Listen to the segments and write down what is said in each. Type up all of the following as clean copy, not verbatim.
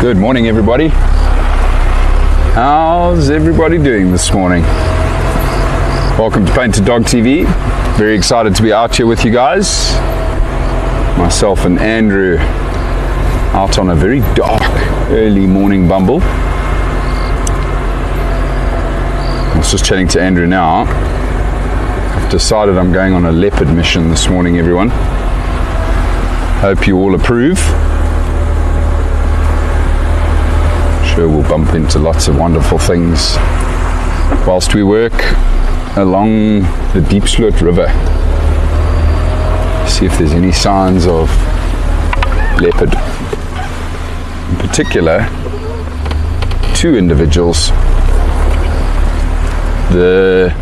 Good morning, everybody. How's everybody doing this morning? Welcome to Painted Dog TV. Very excited to be out here with you guys. Myself and Andrew out on a very dark early morning bumble. I was just chatting to Andrew now. I've decided I'm going on a leopard mission this morning, everyone. Hope you all approve. Sure, we'll bump into lots of wonderful things whilst we work along the Rietspruit River. See if there's any signs of leopard. In particular, two individuals. The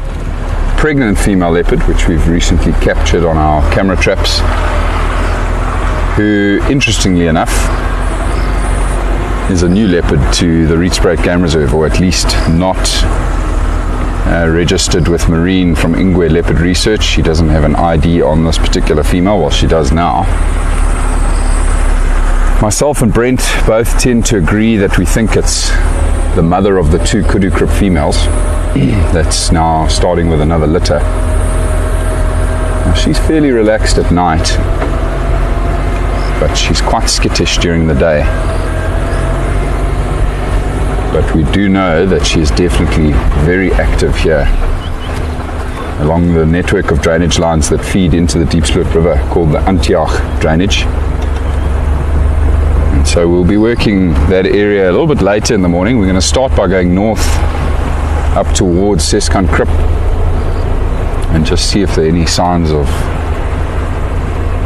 pregnant female leopard, which we've recently captured on our camera traps, who, interestingly enough, is a new leopard to the Rietspruit Game Reserve, or at least not registered with Marine from Ingwe Leopard Research. She doesn't have an ID on this particular female, well, she does now. Myself and Brent both tend to agree that we think it's the mother of the two kudu krip females that's now starting with another litter. Now, she's fairly relaxed at night, but she's quite skittish during the day. But we do know that she is definitely very active here along the network of drainage lines that feed into the Rietspruit River called the Antioch drainage. And so we'll be working that area a little bit later in the morning. We're going to start by going north up towards Seskan Krip and just see if there are any signs of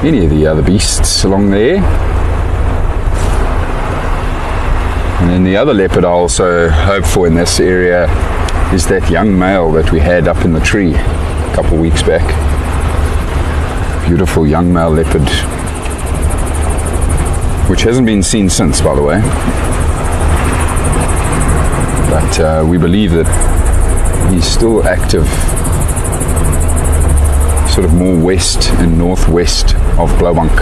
any of the other beasts along there. And then the other leopard I also hope for in this area is that young male that we had up in the tree a couple of weeks back. Beautiful young male leopard, which hasn't been seen since, by the way. But we believe that he's still active sort of more west and northwest of Blaubank.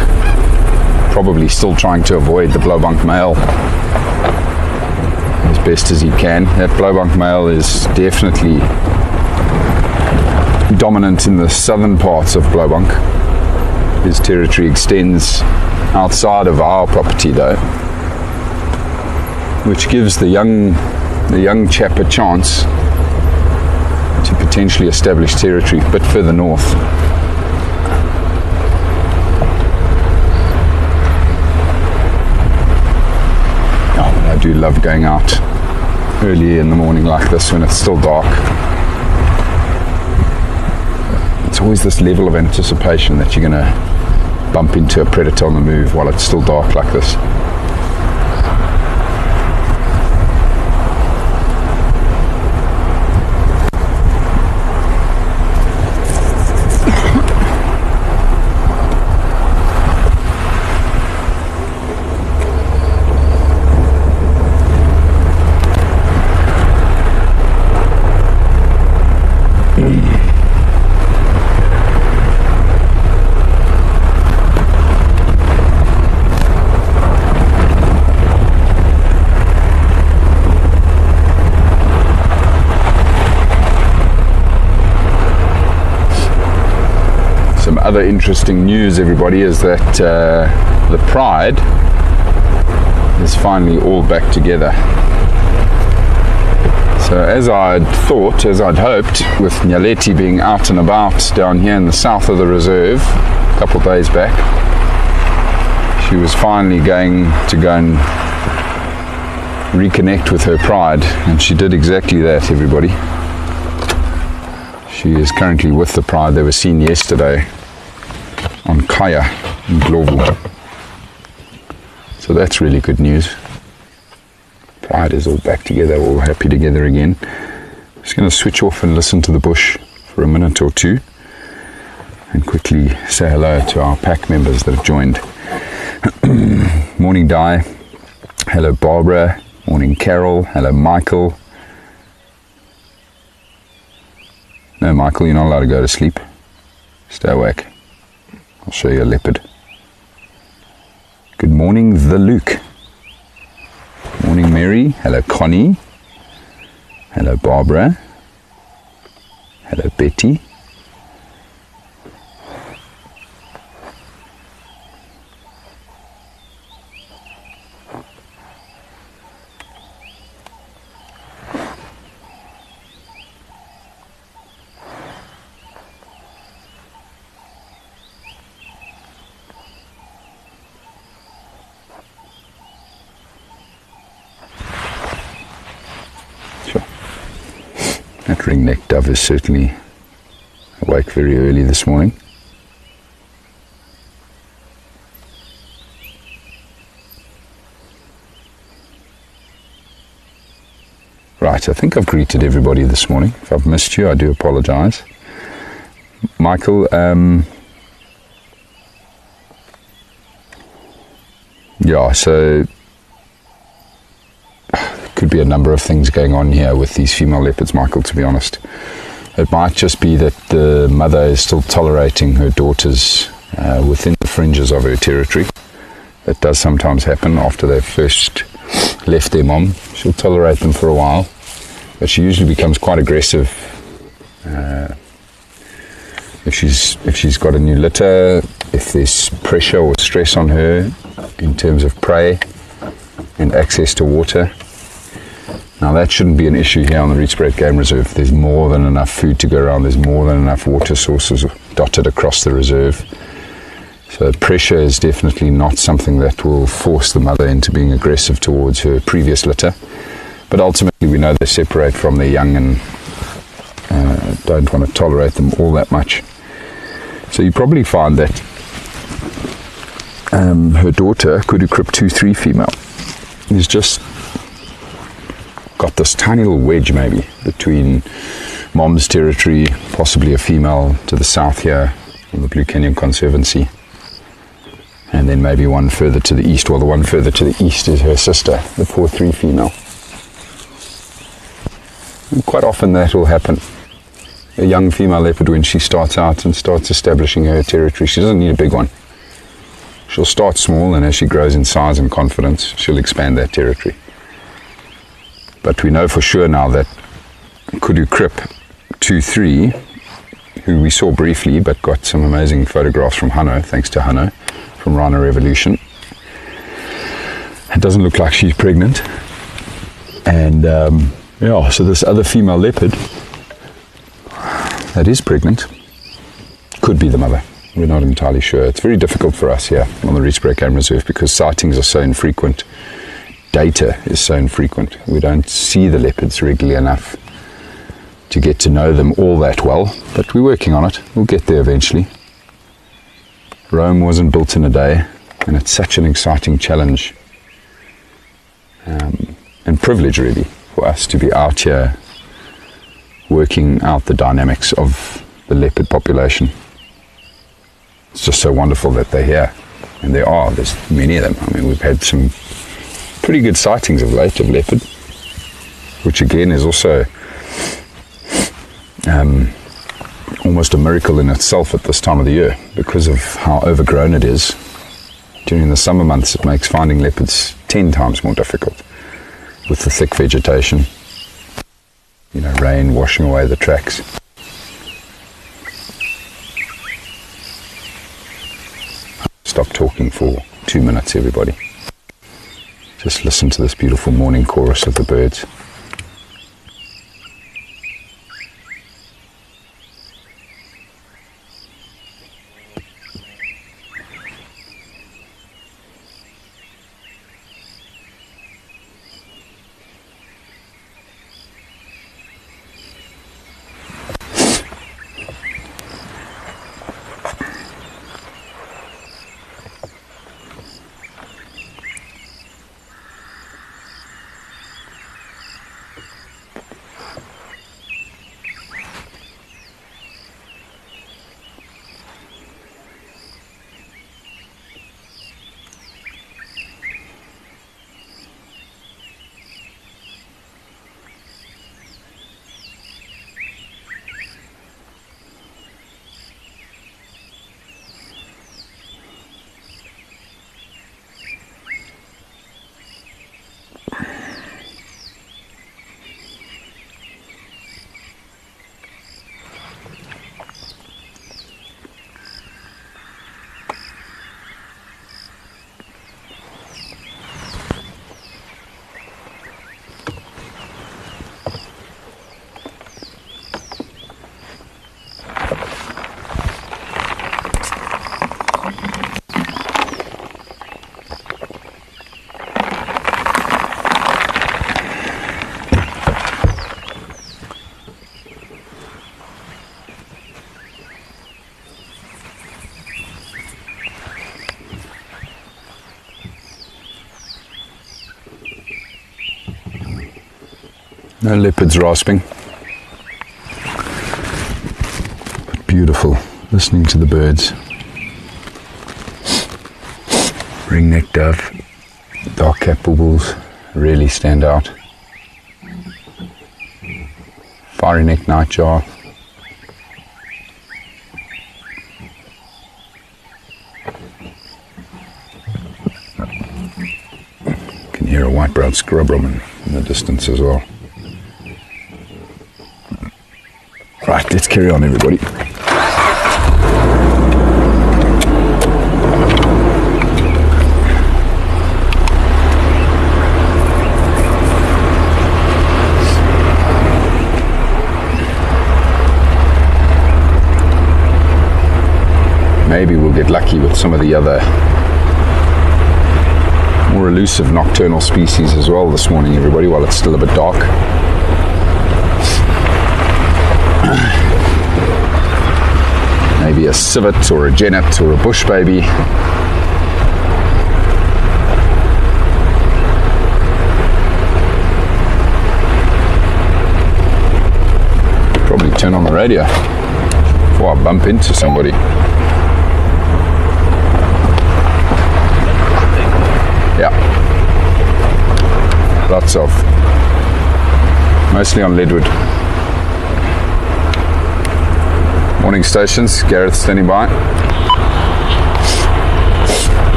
Probably still trying to avoid the Blaubank male as best as he can. That Blaubank male is definitely dominant in the southern parts of Blaubank. His territory extends outside of our property though, which gives the young chap a chance to potentially establish territory a bit further north. I do love going out early in the morning like this when it's still dark. It's always this level of anticipation that you're going to bump into a predator on the move while it's still dark like this. Other interesting news, everybody, is that the Pride is finally all back together. So as I'd thought, as I'd hoped, with Nyaleti being out and about down here in the south of the reserve a couple of days back, she was finally going to go and reconnect with her Pride, and she did exactly that, everybody. She is currently with the Pride. They were seen yesterday on Kaya in Lowveld. So that's really good news. Pride is all back together, all happy together again. Just going to switch off and listen to the bush for a minute or two and quickly say hello to our pack members that have joined. Morning Di, hello Barbara, morning Carol, hello Michael. No Michael, you're not allowed to go to sleep. Stay awake. I'll show you a leopard. Good morning, the Luke. morning, Mary. Hello, Connie. Hello, Barbara. Hello, Betty. That ring-necked dove is certainly awake very early this morning. Right, I think I've greeted everybody this morning. If I've missed you, I do apologise. Michael, yeah, so could be a number of things going on here with these female leopards, Michael, to be honest. It might just be that the mother is still tolerating her daughters within the fringes of her territory. That does sometimes happen after they've first left their mom. She'll tolerate them for a while, but she usually becomes quite aggressive if she's got a new litter, if there's pressure or stress on her in terms of prey and access to water. Now that shouldn't be an issue here on the Rietspruit Game Reserve. There's more than enough food to go around. There's more than enough water sources dotted across the reserve. So pressure is definitely not something that will force the mother into being aggressive towards her previous litter. But ultimately we know they separate from their young and don't want to tolerate them all that much. So you probably find that her daughter, Rietspruit 2-3 female, is just got this tiny little wedge maybe between mom's territory, possibly a female to the south here in the Blue Canyon Conservancy, and then maybe one further to the east. Well, the one further to the east is her sister, the 4-3 female. And quite often that will happen. A young female leopard, when she starts out and starts establishing her territory, she doesn't need a big one. She'll start small, and as she grows in size and confidence, she'll expand that territory. But we know for sure now that Rietspruit 2-3, who we saw briefly but got some amazing photographs from Hanno, thanks to Hanno from Rhino Revolution. It doesn't look like she's pregnant. And yeah, so this other female leopard that is pregnant could be the mother. We're not entirely sure. It's very difficult for us here on the Rietspruit Game Reserve because sightings are so infrequent. Data is so infrequent. We don't see the leopards regularly enough to get to know them all that well, but we're working on it. We'll get there eventually. Rome wasn't built in a day, and it's such an exciting challenge and privilege really for us to be out here working out the dynamics of the leopard population. It's just so wonderful that they're here, and there's many of them. I mean, we've had some pretty good sightings of late of leopard, which again is also almost a miracle in itself at this time of the year because of how overgrown it is. During the summer months it makes finding leopards 10 times more difficult with the thick vegetation, rain washing away the tracks. Stop talking for 2 minutes, everybody. Just listen to this beautiful morning chorus of the birds. No leopards rasping. But beautiful, listening to the birds. Ringneck dove, dark-capped baubles really stand out. Fiery-necked nightjar. Can hear a white-browed scrubroman in the distance as well. Right, let's carry on, everybody. Maybe we'll get lucky with some of the other more elusive nocturnal species as well this morning, everybody, while it's still a bit dark. Maybe a civet or a genet or a bush baby. Probably turn on the radio before I bump into somebody. Yeah, lots of, mostly on Leadwood. Morning stations, Gareth standing by.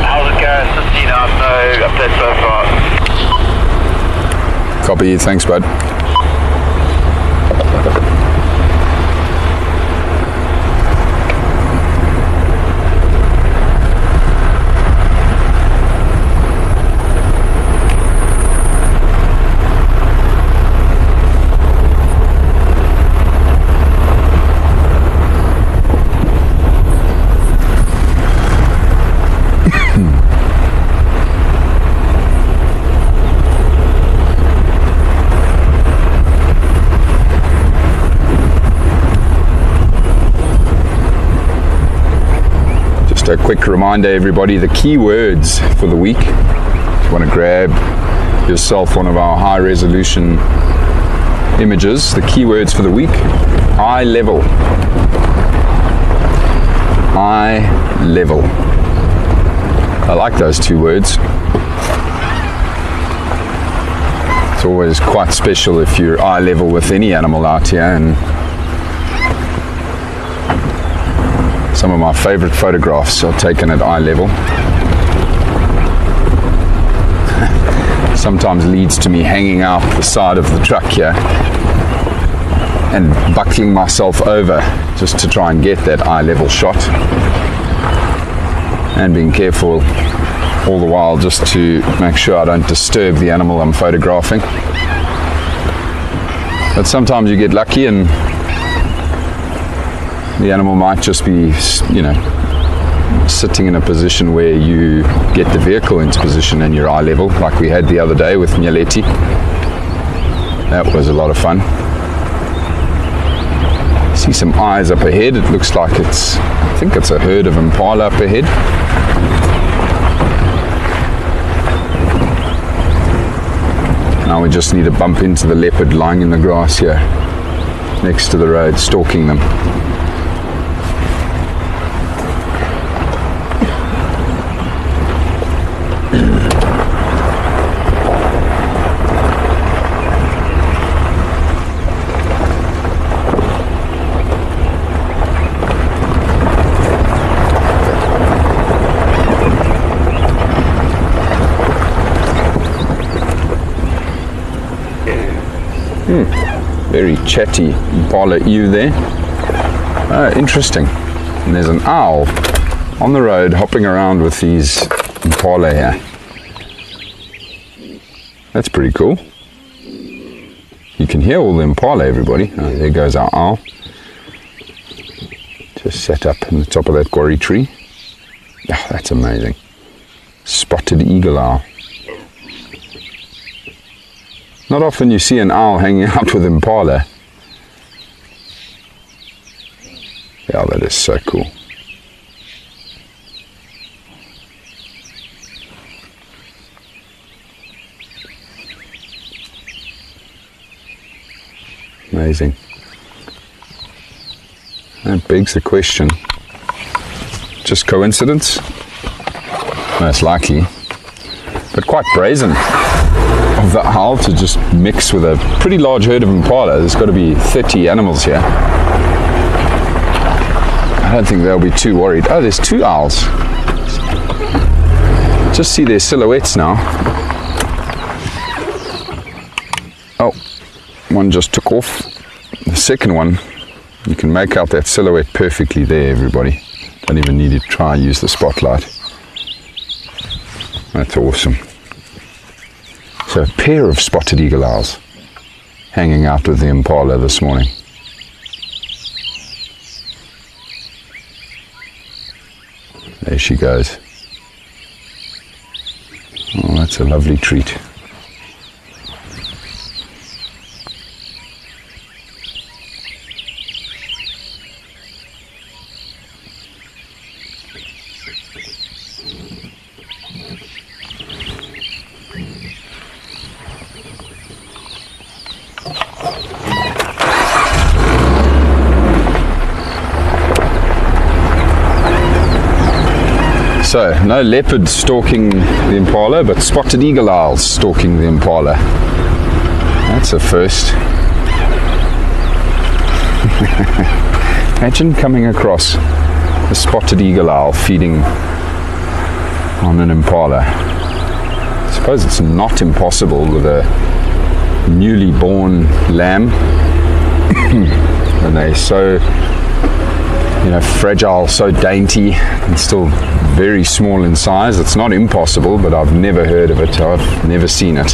How's it going? 15 out, no update so far. Copy, thanks bud. A quick reminder, everybody, the key words for the week. If you want to grab yourself one of our high resolution images, the key words for the week: eye level. Eye level. I like those two words. It's always quite special if you're eye level with any animal out here, and some of my favorite photographs are taken at eye level. Sometimes leads to me hanging out the side of the truck here and buckling myself over just to try and get that eye level shot, and being careful all the while just to make sure I don't disturb the animal I'm photographing. But sometimes you get lucky and the animal might just be, you know, sitting in a position where you get the vehicle into position and you're eye level, like we had the other day with Nyaleti. That was a lot of fun. See some eyes up ahead. It looks like I think it's a herd of impala up ahead. Now we just need to bump into the leopard lying in the grass here next to the road, stalking them. Very chatty impala ewe there. Interesting. And there's an owl on the road hopping around with these impala here. That's pretty cool. You can hear all the impala, everybody. Oh, there goes our owl. Just set up in the top of that quarry tree. Oh, that's amazing. Spotted eagle owl. Not often you see an owl hanging out with impala. Yeah, that is so cool. Amazing. That begs the question. Just coincidence? Most likely. But quite brazen of the owl to just mix with a pretty large herd of impala. There's got to be 30 animals here. I don't think they'll be too worried. Oh, there's 2 owls. Just see their silhouettes now. Oh, one just took off. The second one, you can make out that silhouette perfectly there, everybody. Don't even need to try and use the spotlight. That's awesome. So a pair of spotted eagle owls hanging out with the impala this morning. There she goes. Oh, that's a lovely treat. So, no leopard stalking the impala, but spotted eagle owls stalking the impala. That's a first. Imagine coming across a spotted eagle owl feeding on an impala. I suppose it's not impossible with a newly born lamb. And they're so, fragile, so dainty, and still very small in size. It's not impossible, but I've never heard of it. I've never seen it.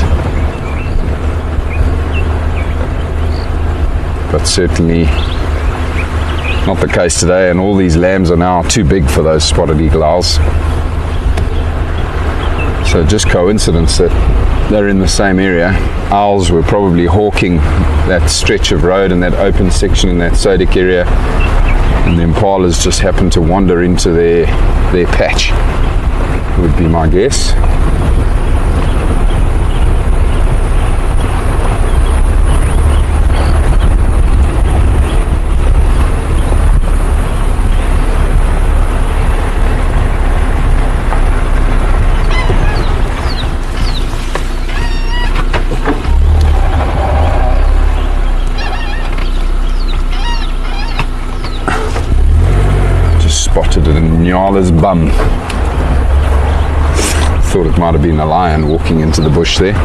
But certainly not the case today, and all these lambs are now too big for those spotted eagle owls. So just coincidence that they're in the same area. Owls were probably hawking that stretch of road and that open section in that Sodic area, and the impalas just happened to wander into their patch, would be my guess. Spotted it in Nyala's bum. Thought it might have been a lion walking into the bush there.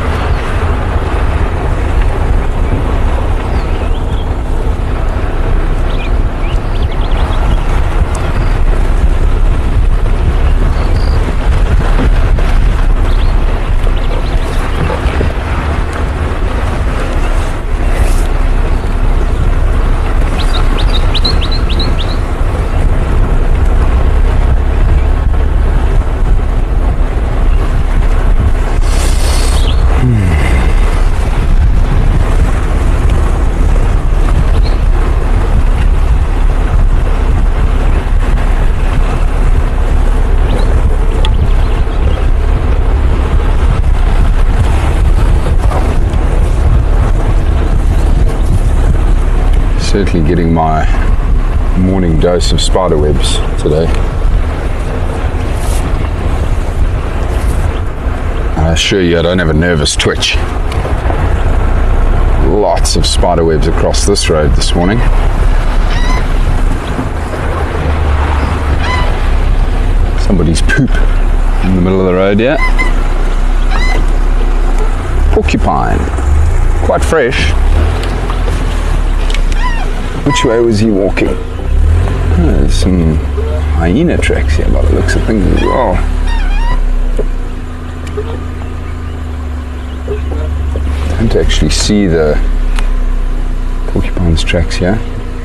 Certainly getting my morning dose of spider webs today. I assure you I don't have a nervous twitch. Lots of spider webs across this road this morning. Somebody's poop in the middle of the road here. Porcupine, quite fresh. Which way was he walking? Oh, there's some hyena tracks here by the looks of things as well. Can't actually see the porcupine's tracks here.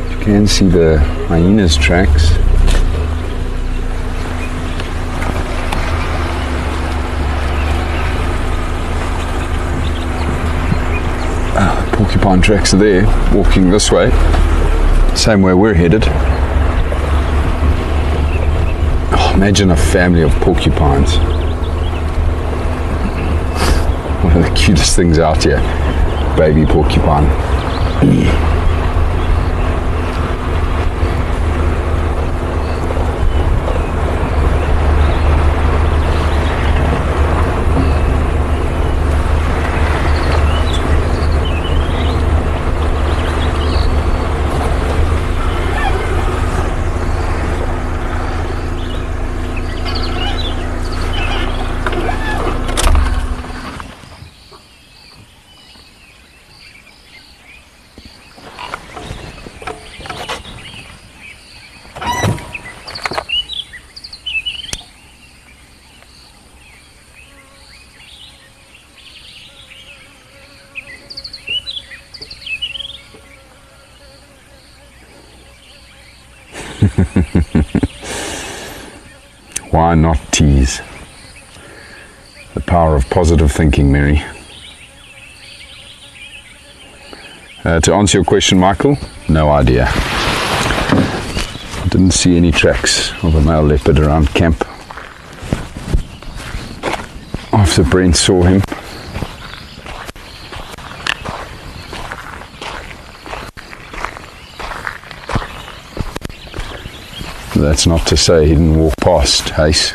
You can see the hyena's tracks. Porcupine tracks are there, walking this way. Same way we're headed. Oh, imagine a family of porcupines. One of the cutest things out here. Baby porcupine. Why not tease? The power of positive thinking, Mary. To answer your question, Michael, no idea. Didn't see any tracks of a male leopard around camp after Brent saw him. That's not to say he didn't walk past, Hace.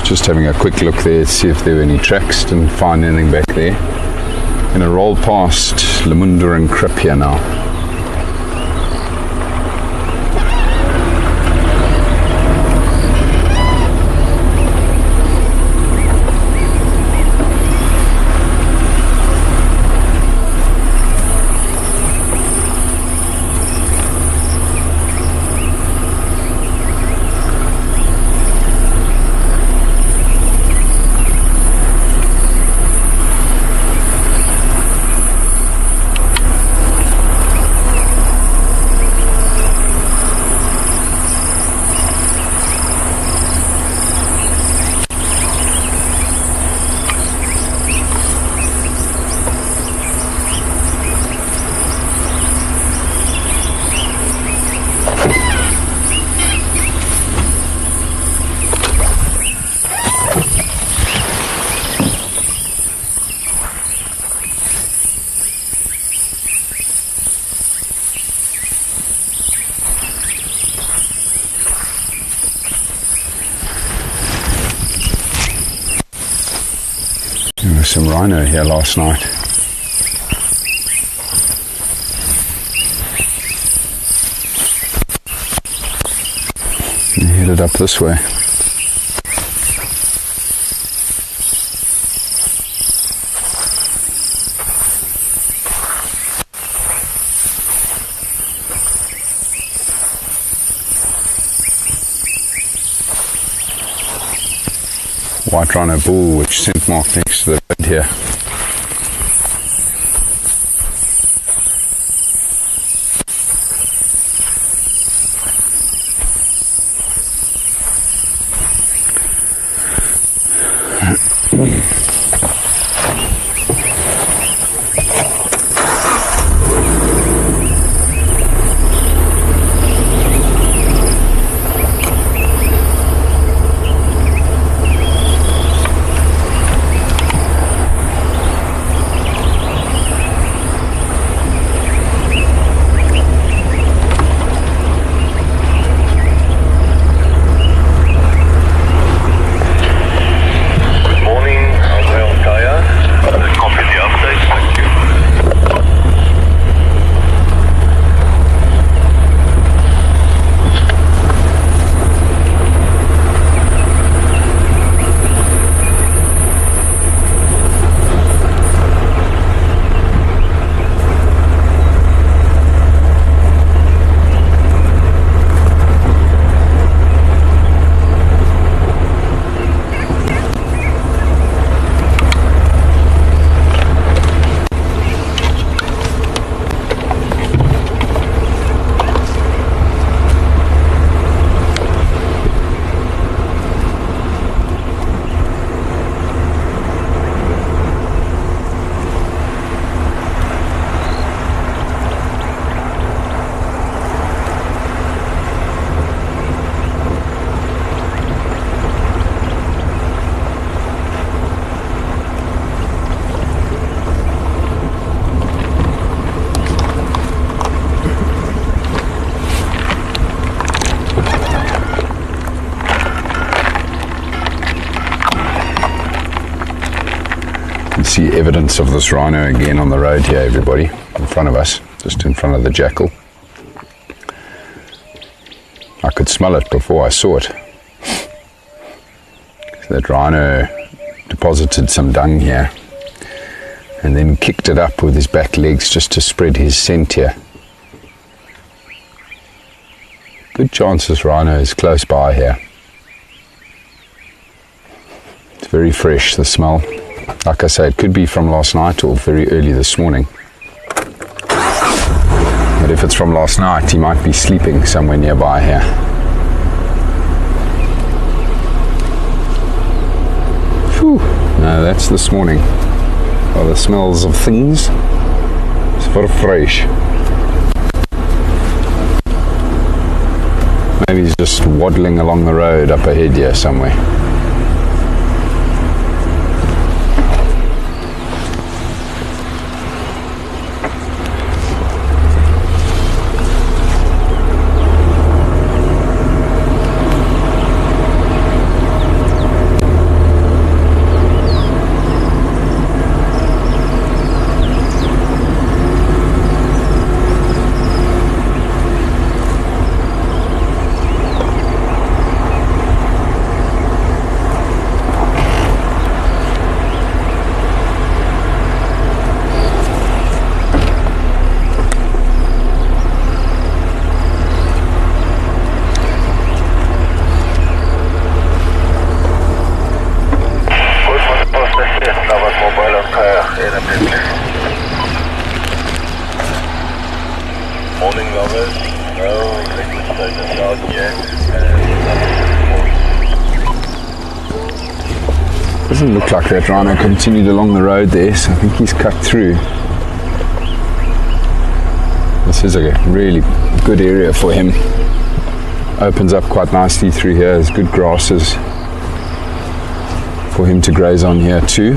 Just having a quick look there to see if there were any tracks. Didn't find anything back there. Gonna roll past Lamunda and Crip here now. There was some rhino here last night. They headed up this way. White rhino bull, which scent marked next to the bed here. see evidence of this rhino again on the road here, everybody, in front of us, just in front of the jackal. I could smell it before I saw it. So that rhino deposited some dung here and then kicked it up with his back legs just to spread his scent here. Good chance this rhino is close by here. It's very fresh, the smell. Like I say, it could be from last night or very early this morning. But if it's from last night, he might be sleeping somewhere nearby here. Whew. No, that's this morning. Oh, the smells of things. It's very fresh. Maybe he's just waddling along the road up ahead here somewhere. Doesn't look like that rhino continued along the road there, so I think he's cut through. This is a really good area for him. Opens up quite nicely through here. There's good grasses for him to graze on here too.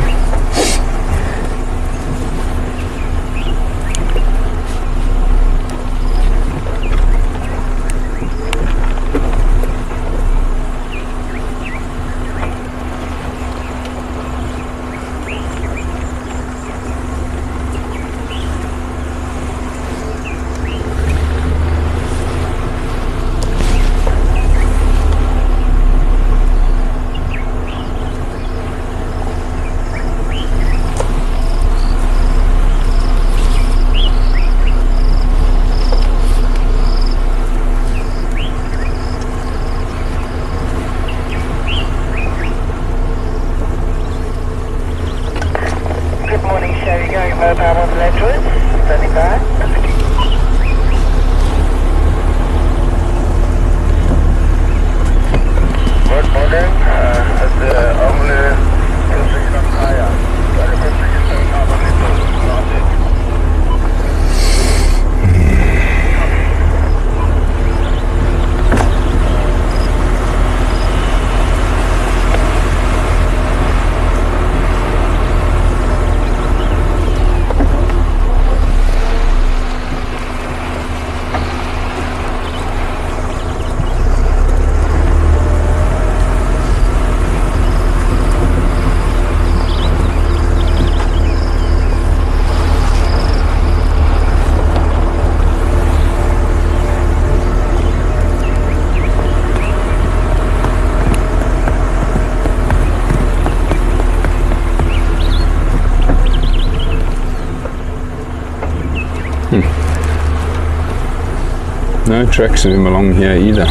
No tracks of him along here either.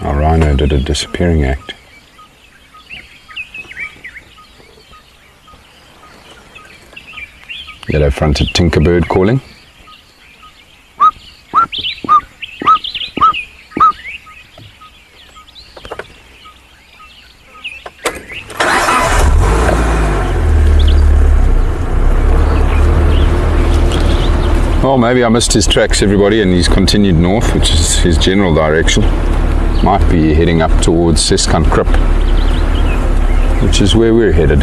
Our rhino did a disappearing act. Yellow-fronted tinkerbird calling. Well, maybe I missed his tracks, everybody, and he's continued north, which is his general direction. Might be heading up towards Seskan Krip. which is where we're headed.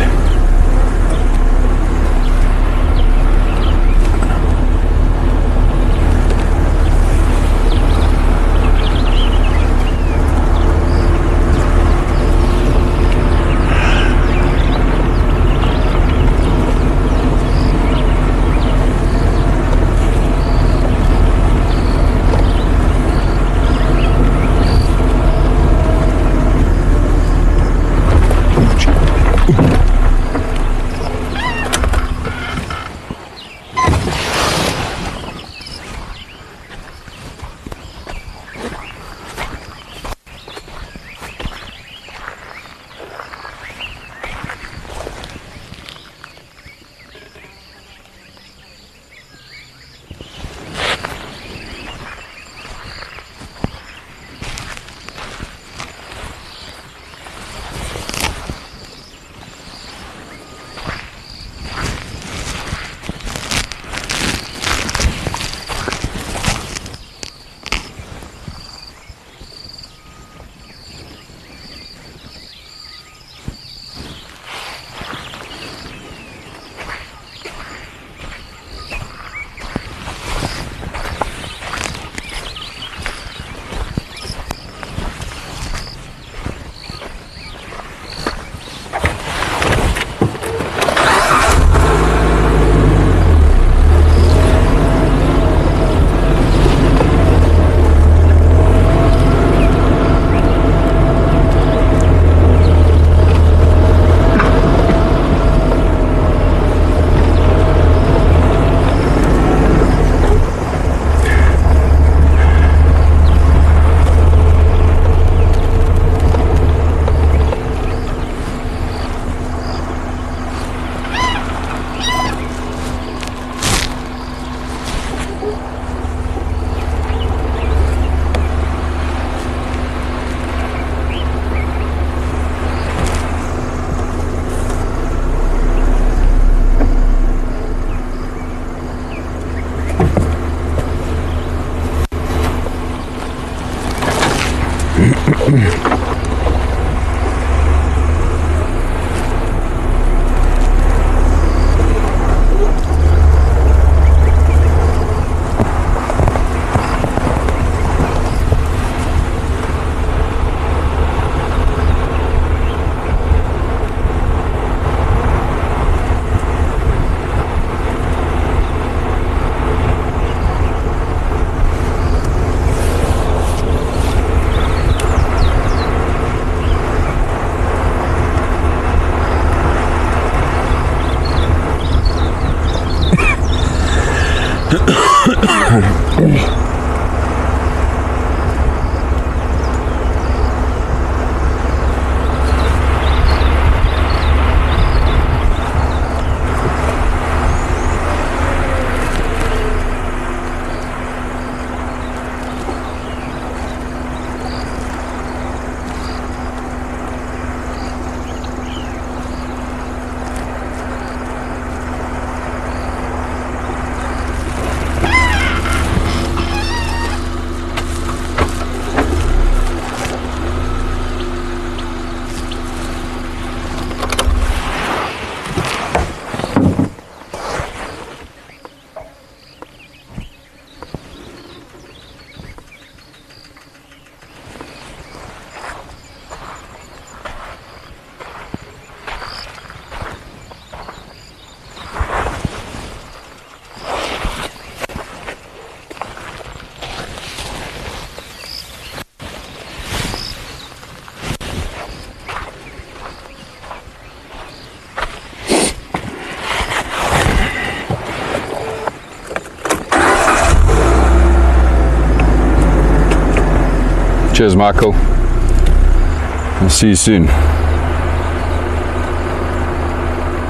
Cheers, Michael. I'll see you soon.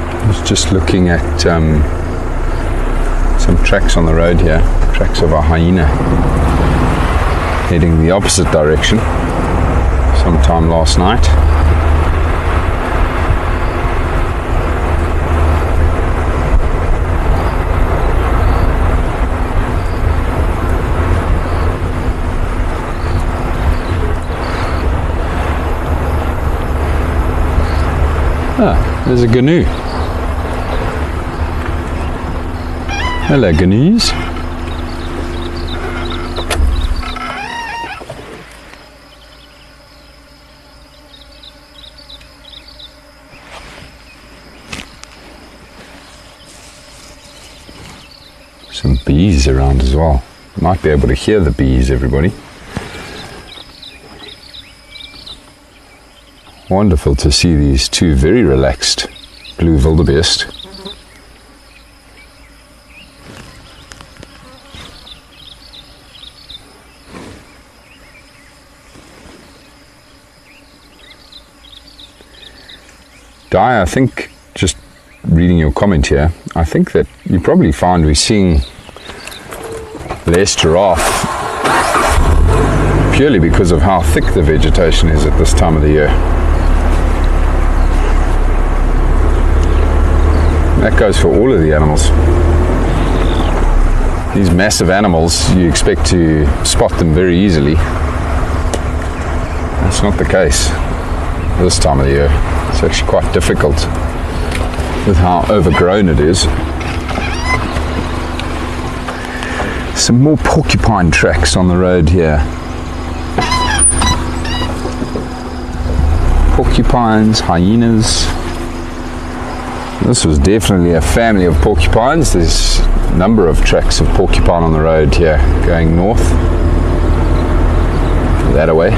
I was just looking at some tracks on the road here, tracks of a hyena heading the opposite direction sometime last night. Ah, there's a gnu. Hello, gnus. Some bees around as well. Might be able to hear the bees, everybody. Wonderful to see these two very relaxed blue wildebeest. Di, I think, just reading your comment here, I think that you probably find we're seeing less giraffe purely because of how thick the vegetation is at this time of the year. That goes for all of the animals. These massive animals, you expect to spot them very easily. That's not the case this time of the year. It's actually quite difficult with how overgrown it is. Some more porcupine tracks on the road here. Porcupines, hyenas. This was definitely a family of porcupines. There's a number of tracks of porcupine on the road here going north. That away.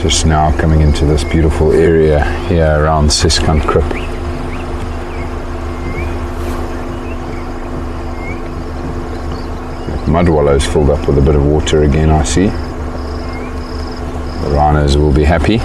Just now coming into this beautiful area here around Seskankrip. Mud wallows filled up with a bit of water again, I see. The rhinos will be happy.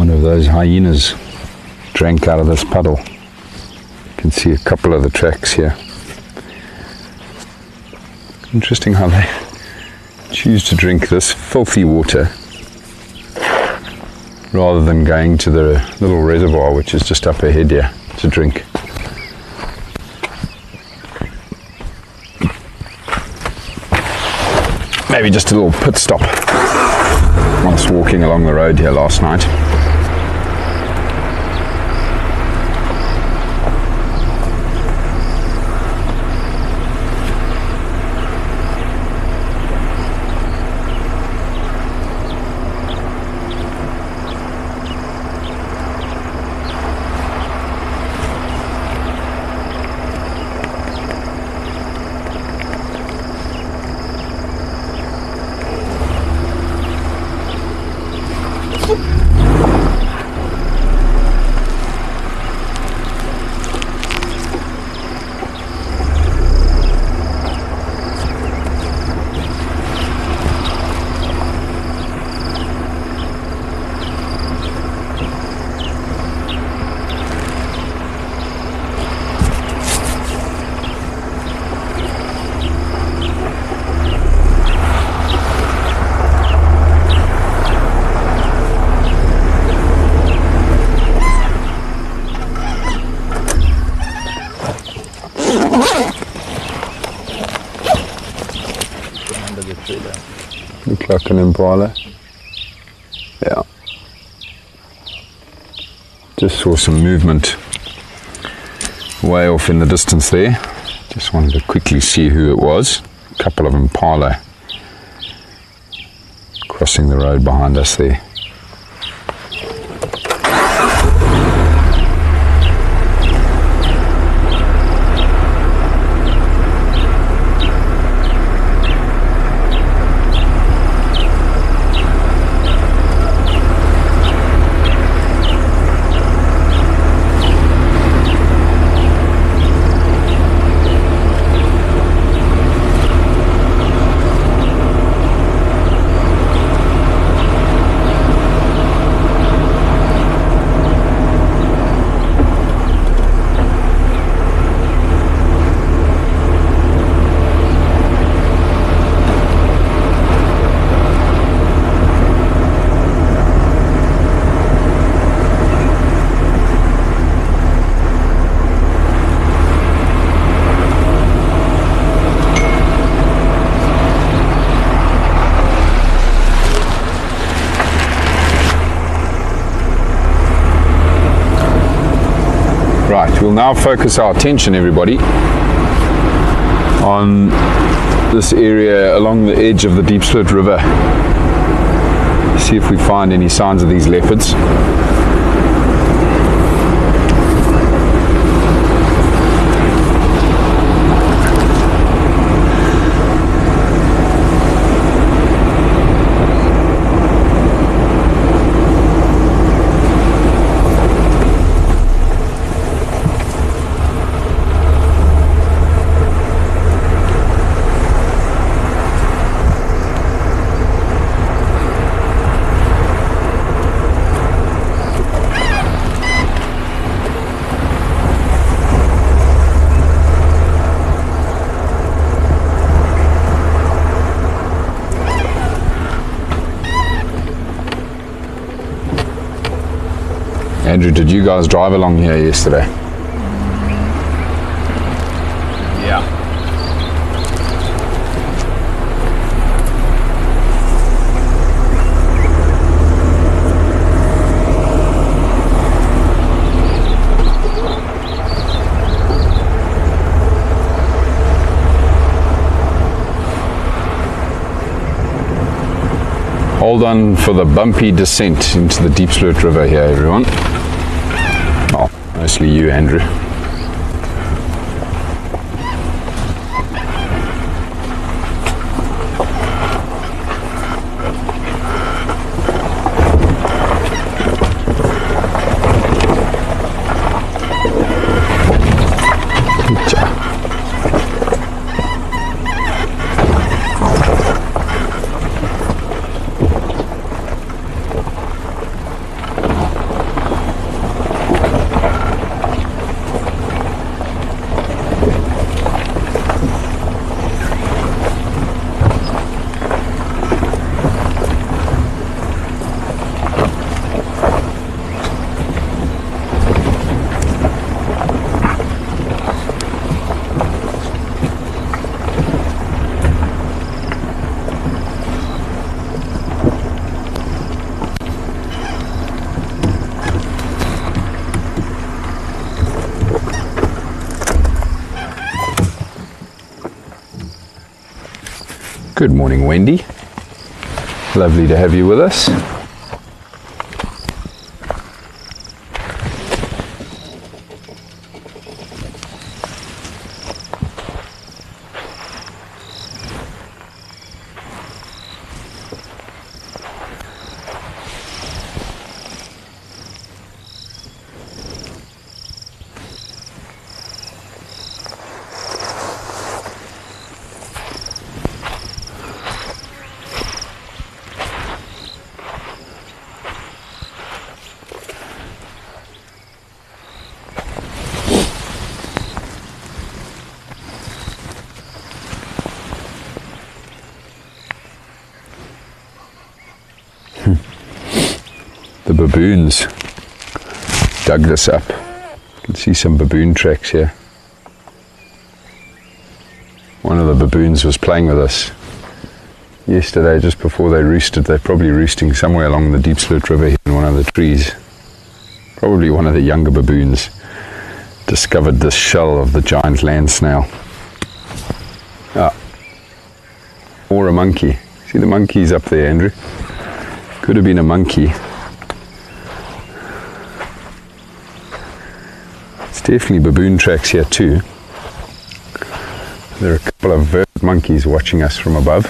One of those hyenas drank out of this puddle. You can see a couple of the tracks here. Interesting how they choose to drink this filthy water rather than going to the little reservoir which is just up ahead here to drink. Maybe just a little pit stop whilst walking along the road here last night. Look like an impala. Yeah. Just saw some movement way off in the distance there. Just wanted to quickly see who it was. A couple of impala crossing the road behind us there. Right, we'll now focus our attention, everybody, on this area along the edge of the Diepsloot River. See if we find any signs of these leopards. Andrew, did you guys drive along here yesterday? Yeah. Hold on for the bumpy descent into the Diepsloot River here, everyone. Well, mostly you, Andrew. Good morning, Wendy. Lovely to have you with us. The baboons dug this up. You can see some baboon tracks here. One of the baboons was playing with us yesterday just before they roosted. They're probably roosting somewhere along the Deep Sloot River here in one of the trees. Probably one of the younger baboons discovered this shell of the giant land snail. Or a monkey. See the monkeys up there, Andrew? Could have been a monkey. It's definitely baboon tracks here too. There are a couple of vervet monkeys watching us from above.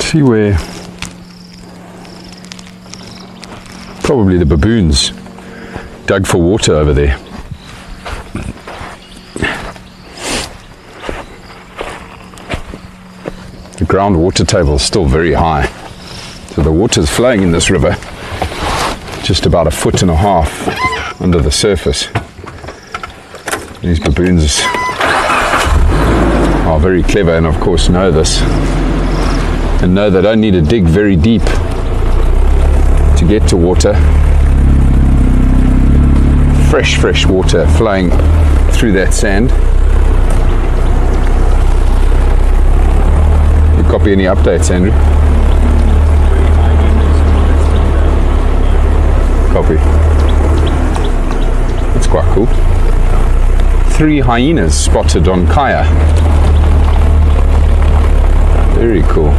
See where probably the baboons dug for water over there. The groundwater table is still very high, so the water is flowing in this river just about 1.5 feet under the surface. These baboons are very clever and of course know this, and know they don't need to dig very deep to get to water. Fresh water flowing through that sand. You copy any updates, Andrew? Copy. That's quite cool. 3 hyenas spotted on Kaya. Very cool.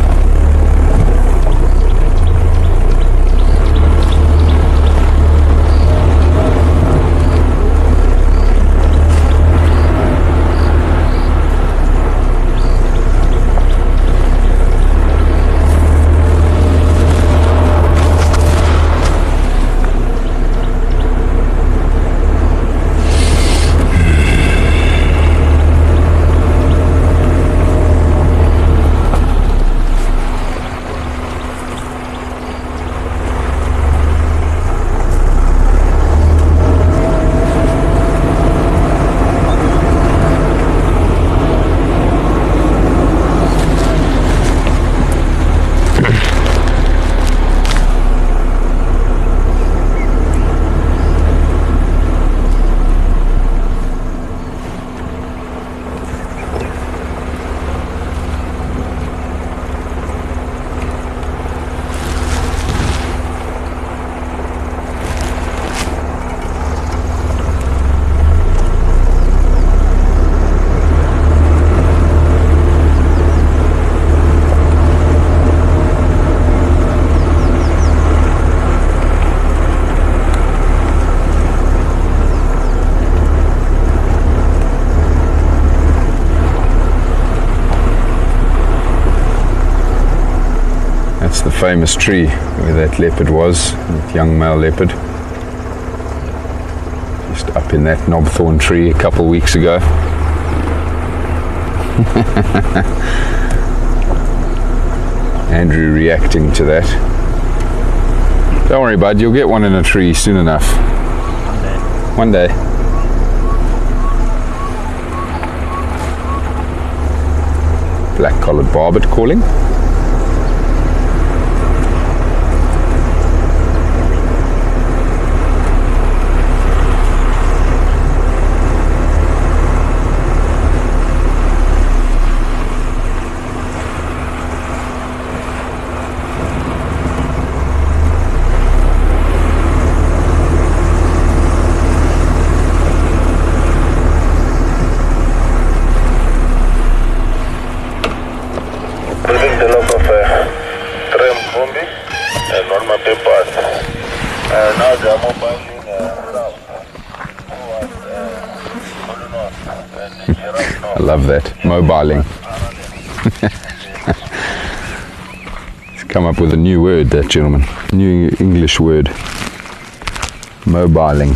That's the famous tree where that leopard was, that young male leopard. Just up in that knobthorn tree a couple of weeks ago. Andrew reacting to that. Don't worry, bud, you'll get one in a tree soon enough. One day. Black-collared barbet calling. I love that, mobiling. He's come up with a new word, that gentleman. New English word. Mobiling.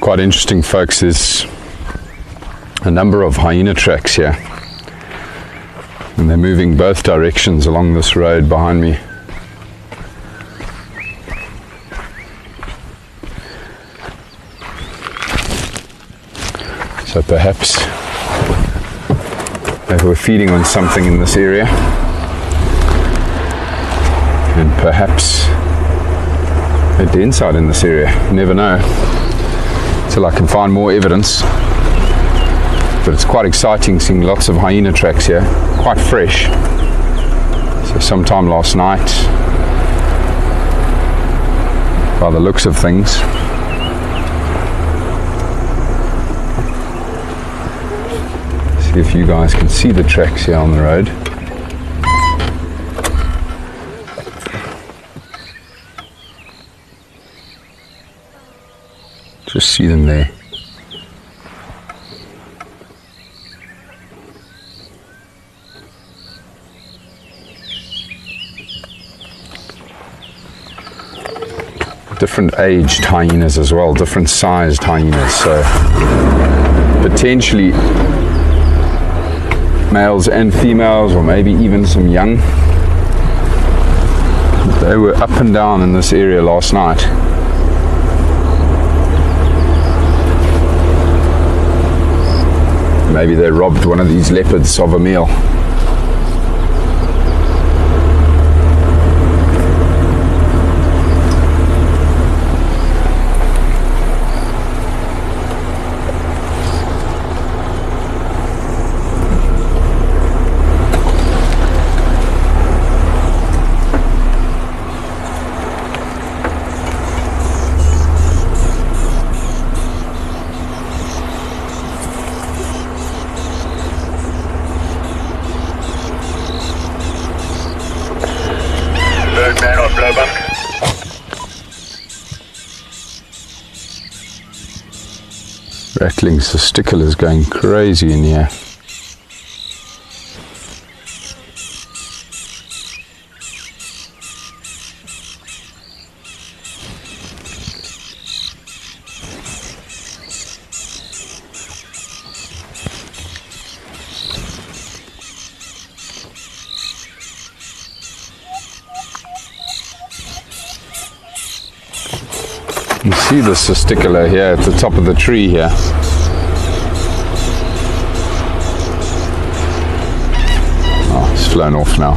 Quite interesting, folks. There's a number of hyena tracks here, and they're moving both directions along this road behind me. So perhaps they were feeding on something in this area, and perhaps they're densite in this area. You never know, till I can find more evidence. But it's quite exciting seeing lots of hyena tracks here, quite fresh. So sometime last night, by the looks of things. See if you guys can see the tracks here on the road. Just see them there. different aged hyenas as well, different sized hyenas, so potentially males and females, or maybe even some young. They were up and down in this area last night. Maybe they robbed one of these leopards of a meal. Birdman on Blowbank. Rattling testicular going crazy in here. You see the testicular here at the top of the tree here. Oh, it's flown off now.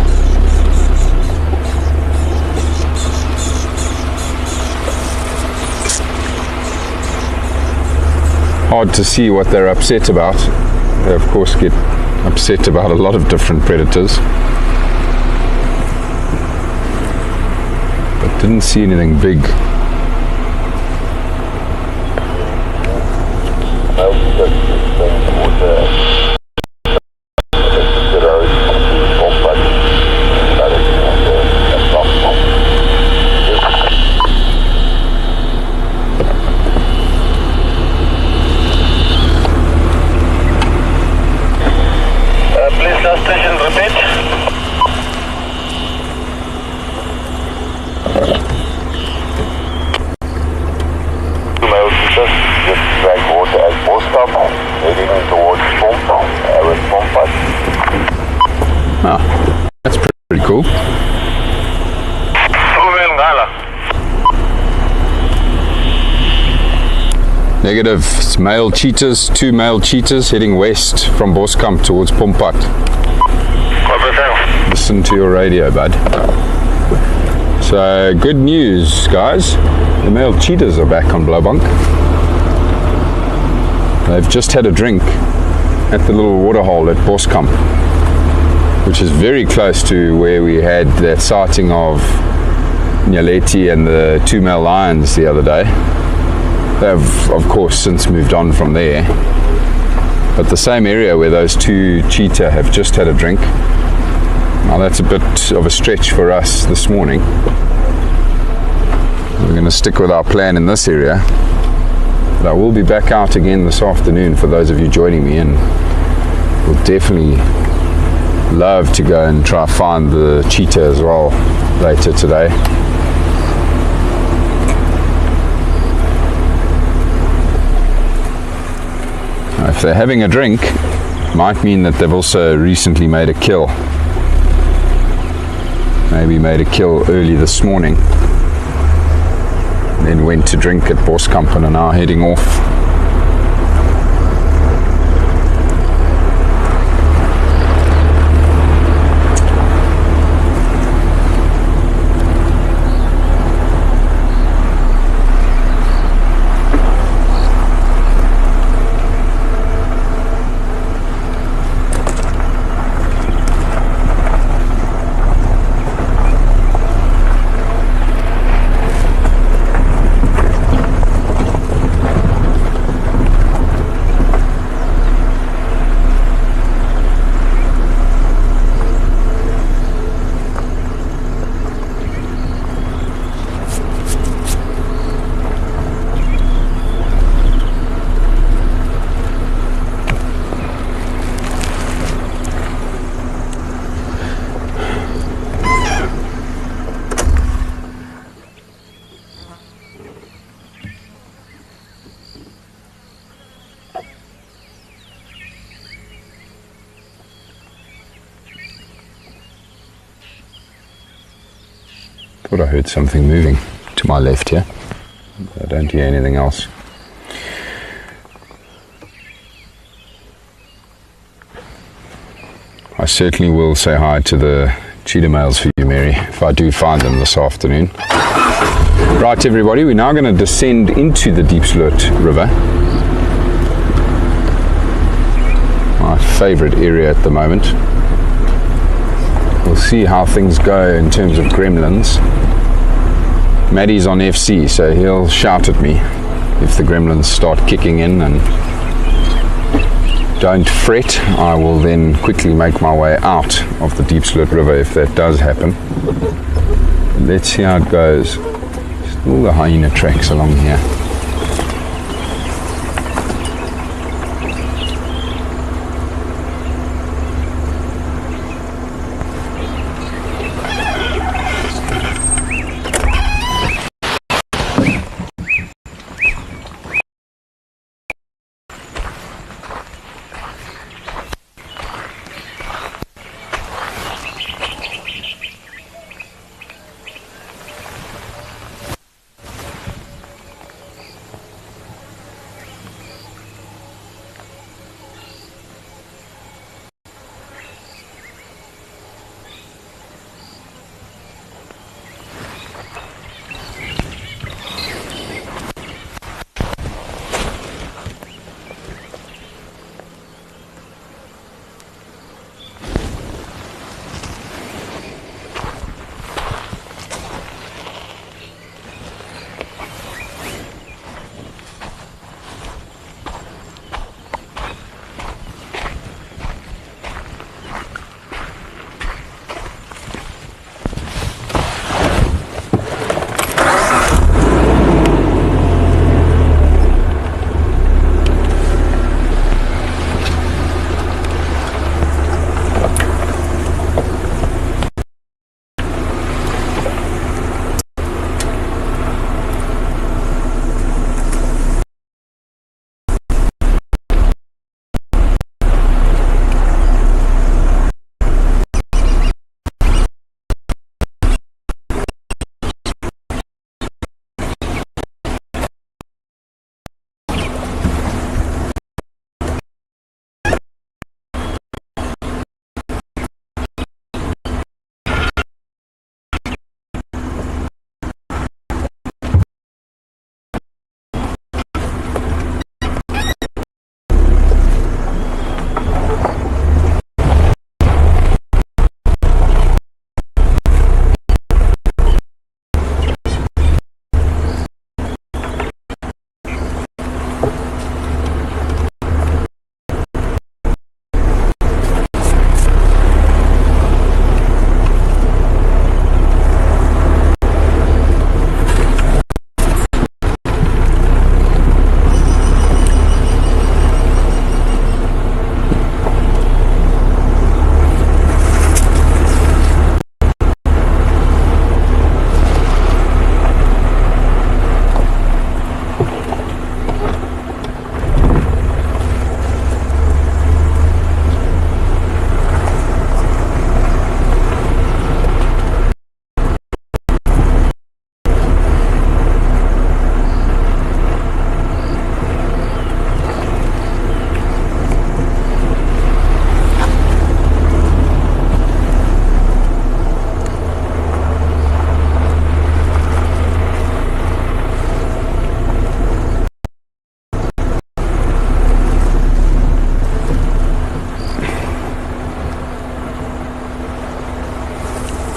Hard to see what they're upset about. They of course get upset about a lot of different predators, but didn't see anything big. Please last station repeat. Male cheetahs just drank water at Boskamp, heading towards Pomp, with Pompat. Oh, that's pretty cool. Negative. It's male cheetahs, 2 male cheetahs heading west from Boskamp towards Pompat. Listen to your radio, bud. So, good news, guys. The male cheetahs are back on Blowbank. They've just had a drink at the little waterhole at Boskamp, which is very close to where we had that sighting of Nyaleti and the 2 male lions the other day. They've of course since moved on from there, but the same area where those 2 cheetah have just had a drink. Now that's a bit of a stretch for us this morning. We're going to stick with our plan in this area, but I will be back out again this afternoon for those of you joining me, and we'll definitely love to go and try find the cheetah as well later today. If they're having a drink, might mean that they've also recently made a kill. Maybe made a kill early this morning, then went to drink at Boskamp and are now heading off. Thought I heard something moving to my left here. I don't hear anything else. I certainly will say hi to the cheetah males for you, Mary, if I do find them this afternoon. Right, everybody, we're now going to descend into the Rietspruit River. My favourite area at the moment. We'll see how things go in terms of gremlins. Maddie's on FC, so he'll shout at me if the gremlins start kicking in, and don't fret, I will then quickly make my way out of the Rietspruit River if that does happen. Let's see how it goes. All the hyena tracks along here.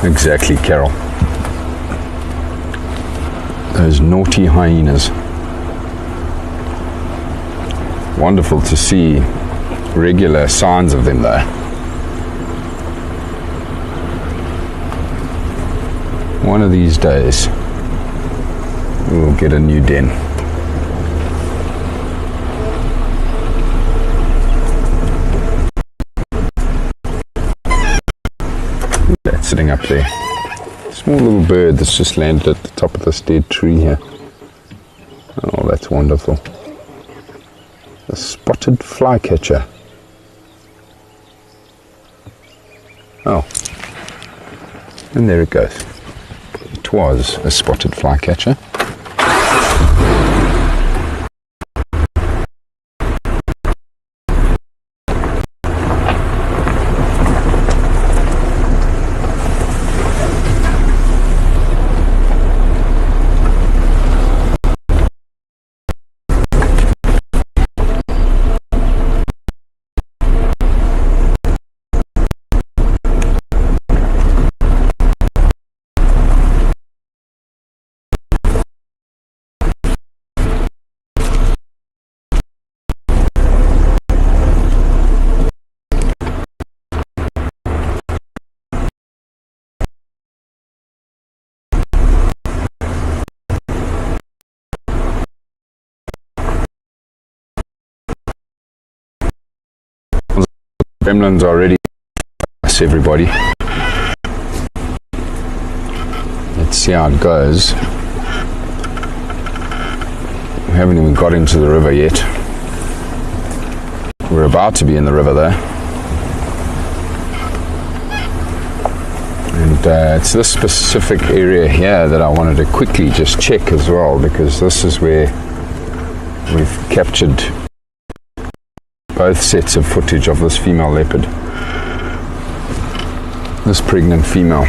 Exactly, Carol. Those naughty hyenas. Wonderful to see regular signs of them though. One of these days we'll get a new den. That's sitting up there. Small little bird that's just landed at the top of this dead tree here. Oh, that's wonderful. A spotted flycatcher. Oh, and there it goes. it was a spotted flycatcher. Gremlins are ready. Us, everybody. Let's see how it goes. We haven't even got into the river yet. We're about to be in the river though. And it's this specific area here that I wanted to quickly just check as well, because this is where we've captured both sets of footage of this female leopard. This pregnant female.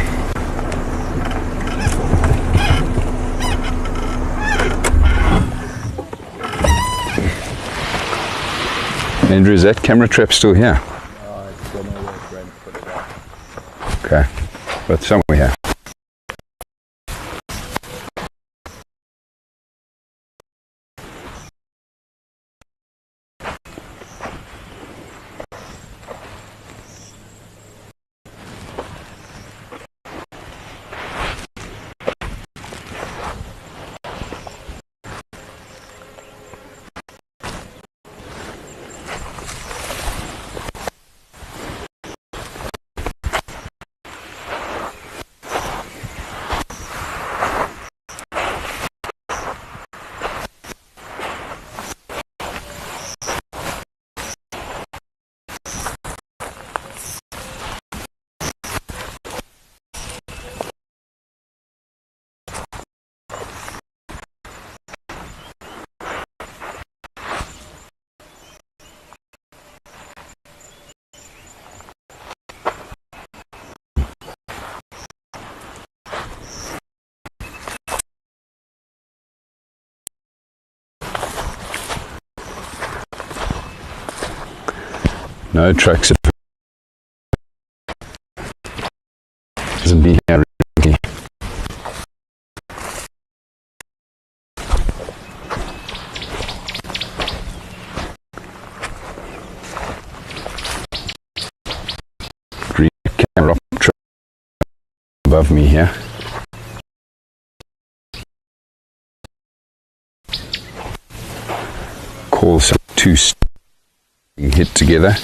Andrew, is that camera trap still here? I don't know where Brent put it up. Okay, but somewhere here. No tracks. Hasn't been here recently. Green camera track above me here. Call some two hit together.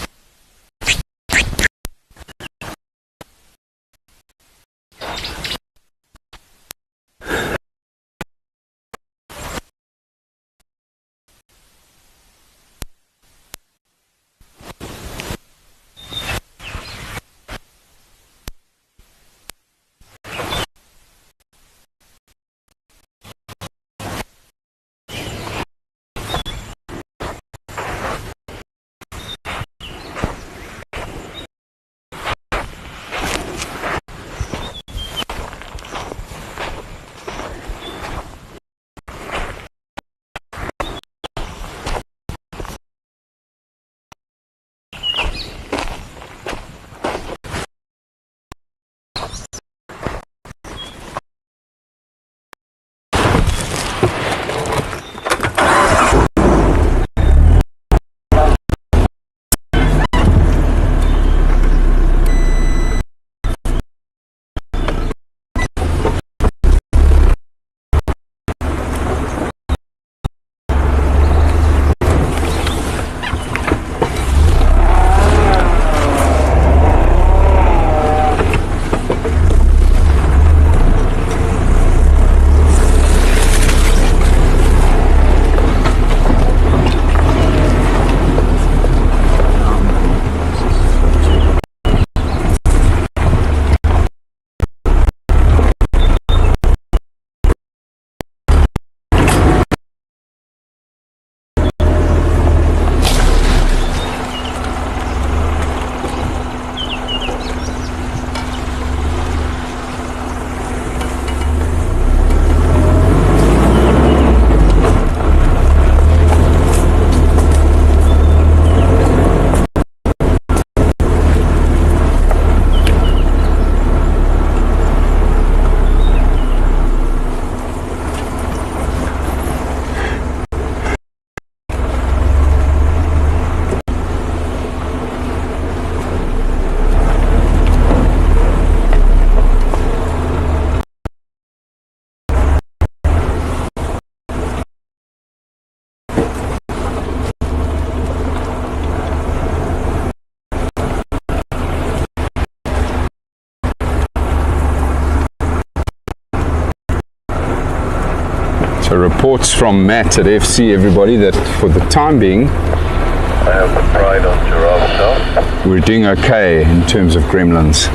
So reports from Matt at FC, everybody, that for the time being, I have the pride on giraffe now. we're doing okay in terms of gremlins.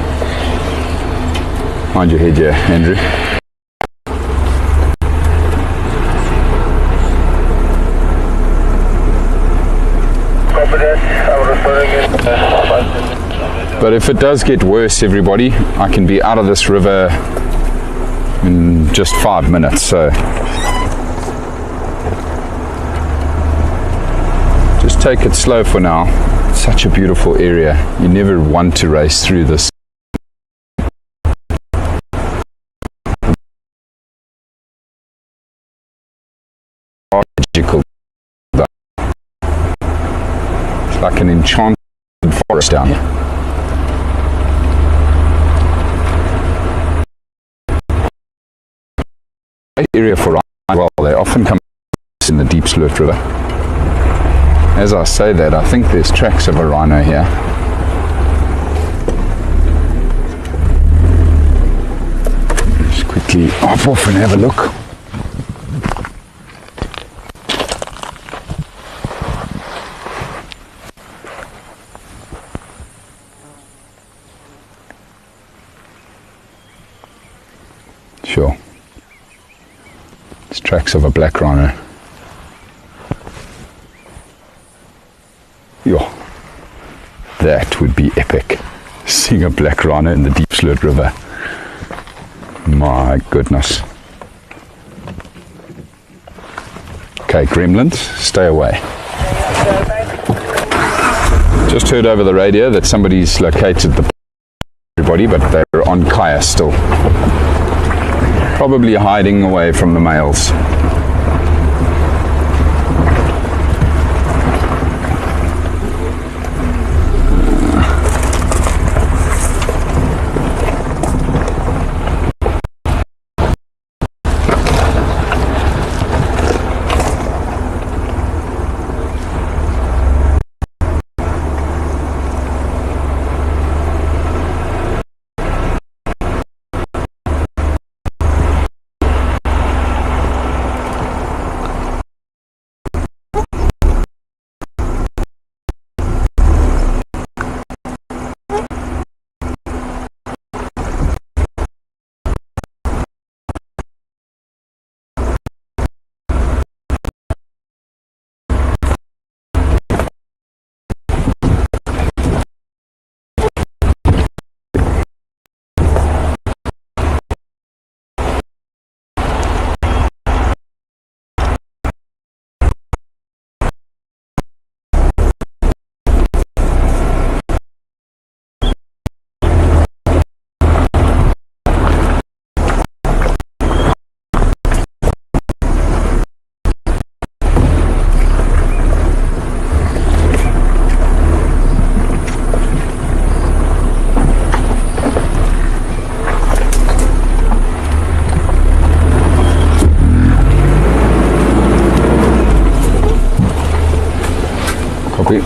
Mind your head here, Andrew. Copy that. I'm referring in. But if it does get worse, everybody, I can be out of this river in just 5 minutes, so just take it slow for now. It's such a beautiful area. You never want to race through this. Magical. It's like an enchanted forest down here. Great area for rhino. Well, they often come in the deep Sloot River. As I say that, I think there's tracks of a rhino here. Just quickly hop off and have a look. Sure. It's tracks of a black rhino. Yo, that would be epic. Seeing a black rhino in the deep Sloot River. My goodness. Okay, gremlins, stay away. Just heard over the radio that somebody's located the everybody, but they're on Kaya still. Probably hiding away from the males. Copy.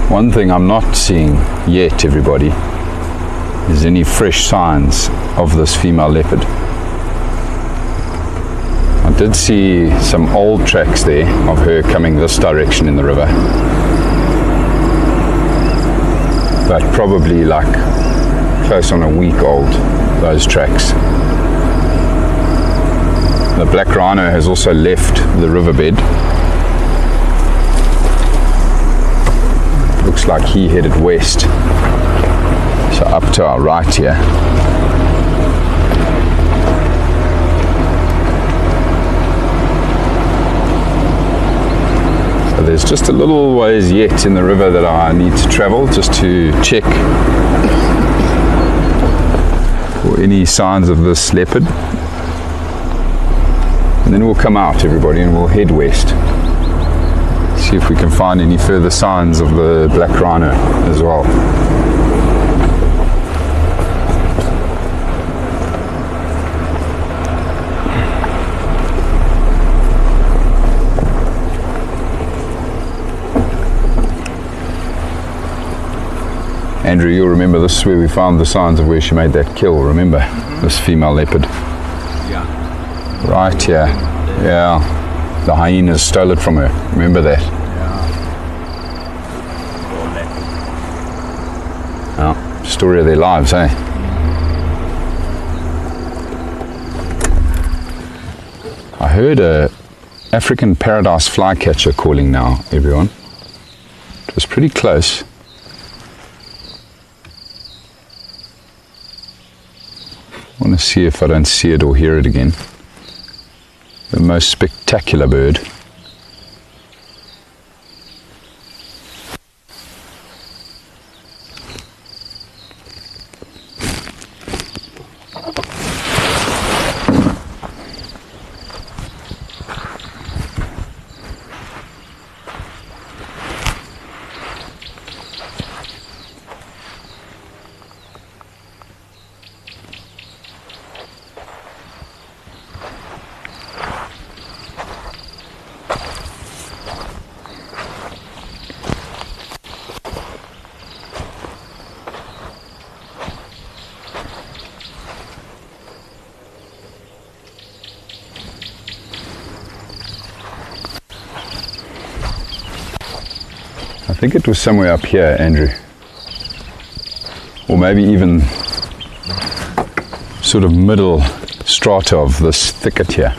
One thing I'm not seeing yet, everybody, is any fresh signs of this female leopard. I did see some old tracks there of her coming this direction in the river, but probably like close on a week old, those tracks. The black rhino has also left the riverbed. Looks like he headed west, so up to our right here. just a little ways yet in the river that I need to travel just to check for any signs of this leopard. And then we'll come out, everybody, and we'll head west. See if we can find any further signs of the black rhino as well. Andrew, you'll remember this is where we found the signs of where she made that kill, remember? This female leopard. Yeah. Right here. Yeah. The hyenas stole it from her. Remember that? Yeah. Yeah. Story of their lives, eh? I heard a African paradise flycatcher calling now, everyone. It was pretty close. I want to see if I don't see it or hear it again. The most spectacular bird. I think it was somewhere up here, Andrew. Or maybe even sort of middle strata of this thicket here,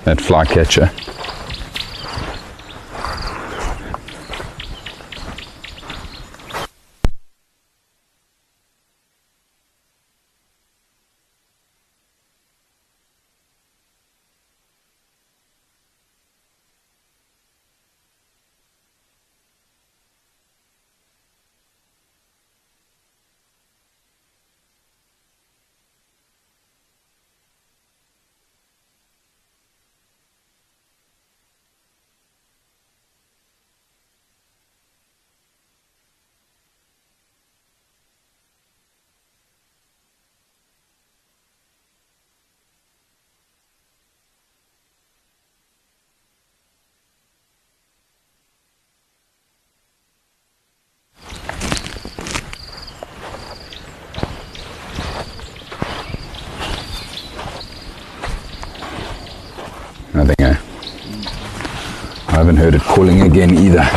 that flycatcher. Nothing, eh? I haven't heard it calling again either.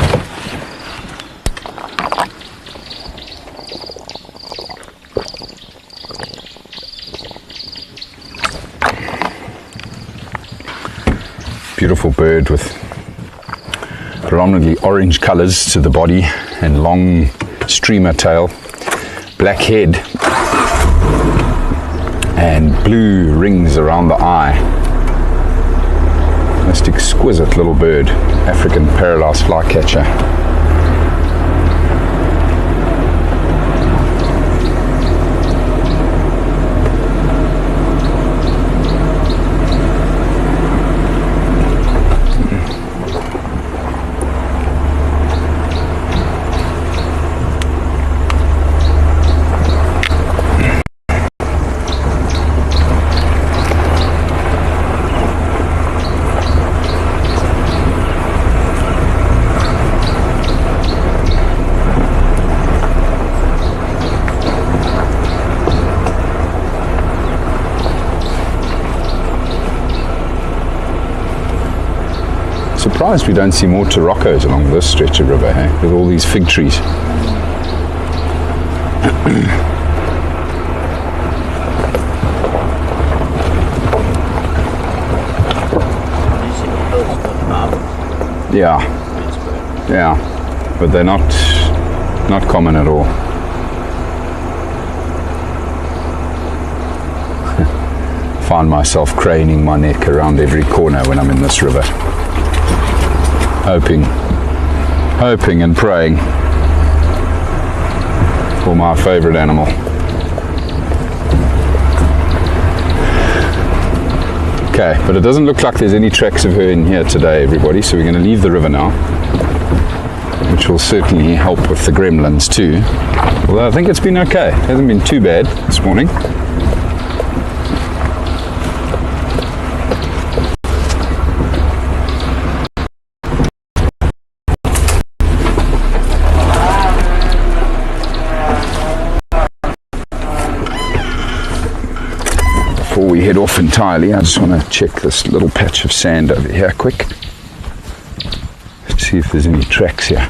Beautiful bird with predominantly orange colors to the body and long streamer tail, black head and blue rings around the eye. Most exquisite little bird, African paradise flycatcher. Surprised we don't see more Toroccos along this stretch of river, hey? With all these fig trees. Yeah, yeah, but they're not common at all. Find myself craning my neck around every corner when I'm in this river, hoping hoping and praying for my favorite animal. Okay, but it doesn't look like there's any tracks of her in here today, everybody, so we're going to leave the river now, which will certainly help with the gremlins too. Although I think it's been okay. It hasn't been too bad this morning. Before we head off entirely, I just want to check this little patch of sand over here quick. See if there's any tracks here.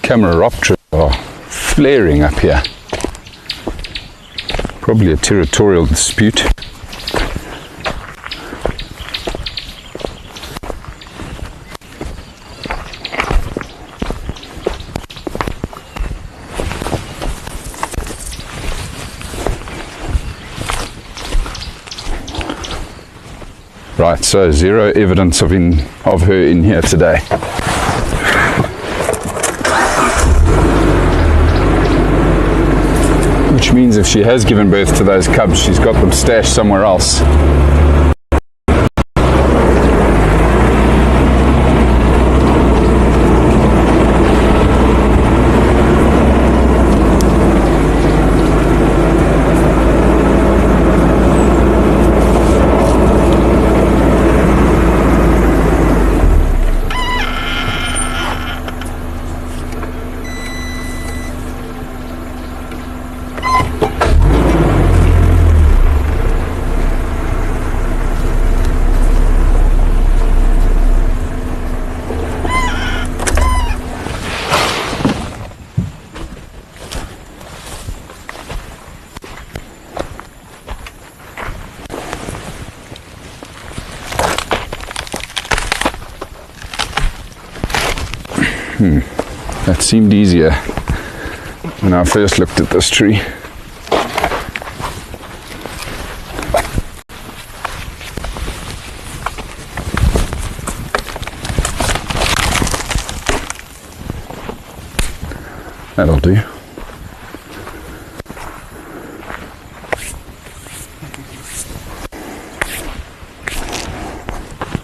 Cameroptera are flaring up here. Probably a territorial dispute. Right, so zero evidence of her in here today. Which means if she has given birth to those cubs, she's got them stashed somewhere else. That seemed easier when I first looked at this tree. That'll do.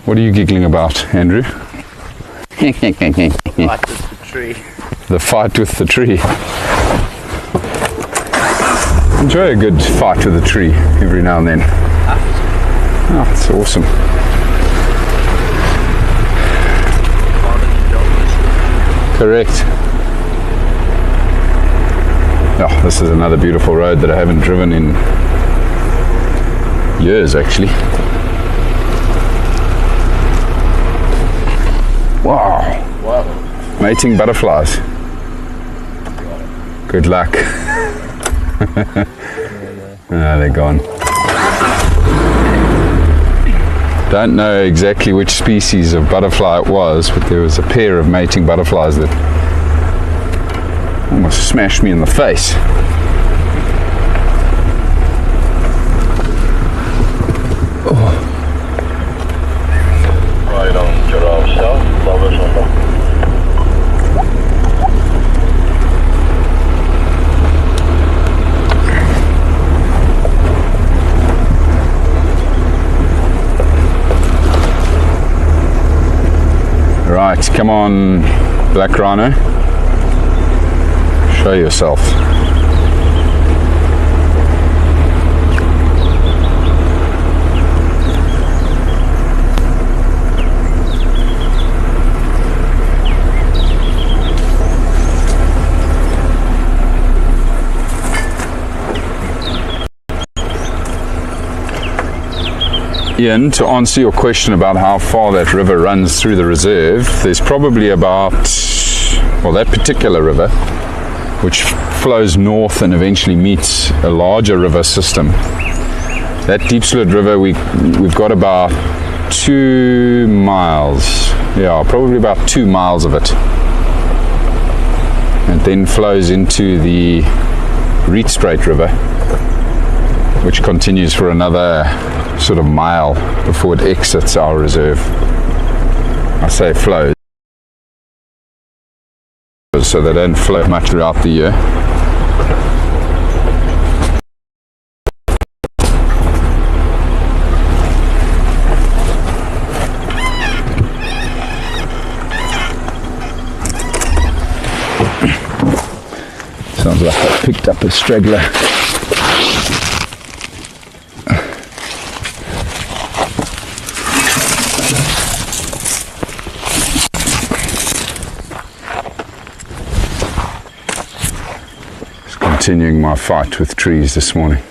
What are you giggling about, Andrew? Fight with the tree. The fight with the tree. Enjoy a good fight with a tree every now and then. Oh, that's awesome. Correct. Oh, this is another beautiful road that I haven't driven in years, actually. Wow. Mating butterflies. Good luck. They're gone. Don't know exactly which species of butterfly it was, but there was a pair of mating butterflies that almost smashed me in the face. Right on Lowveld of South Africa. Right, come on, Black Rhino. Show yourself. Ian, to answer your question about how far that river runs through the reserve, there's probably about, well, that particular river, which flows north and eventually meets a larger river system. That Deep Split River, we've got about 2 miles, yeah, probably about 2 miles of it. And then flows into the Rietspruit River, which continues for another sort of mile before it exits our reserve. I say flows, so they don't flow much throughout the year. Sounds like I picked up a straggler. Continuing my fight with trees this morning.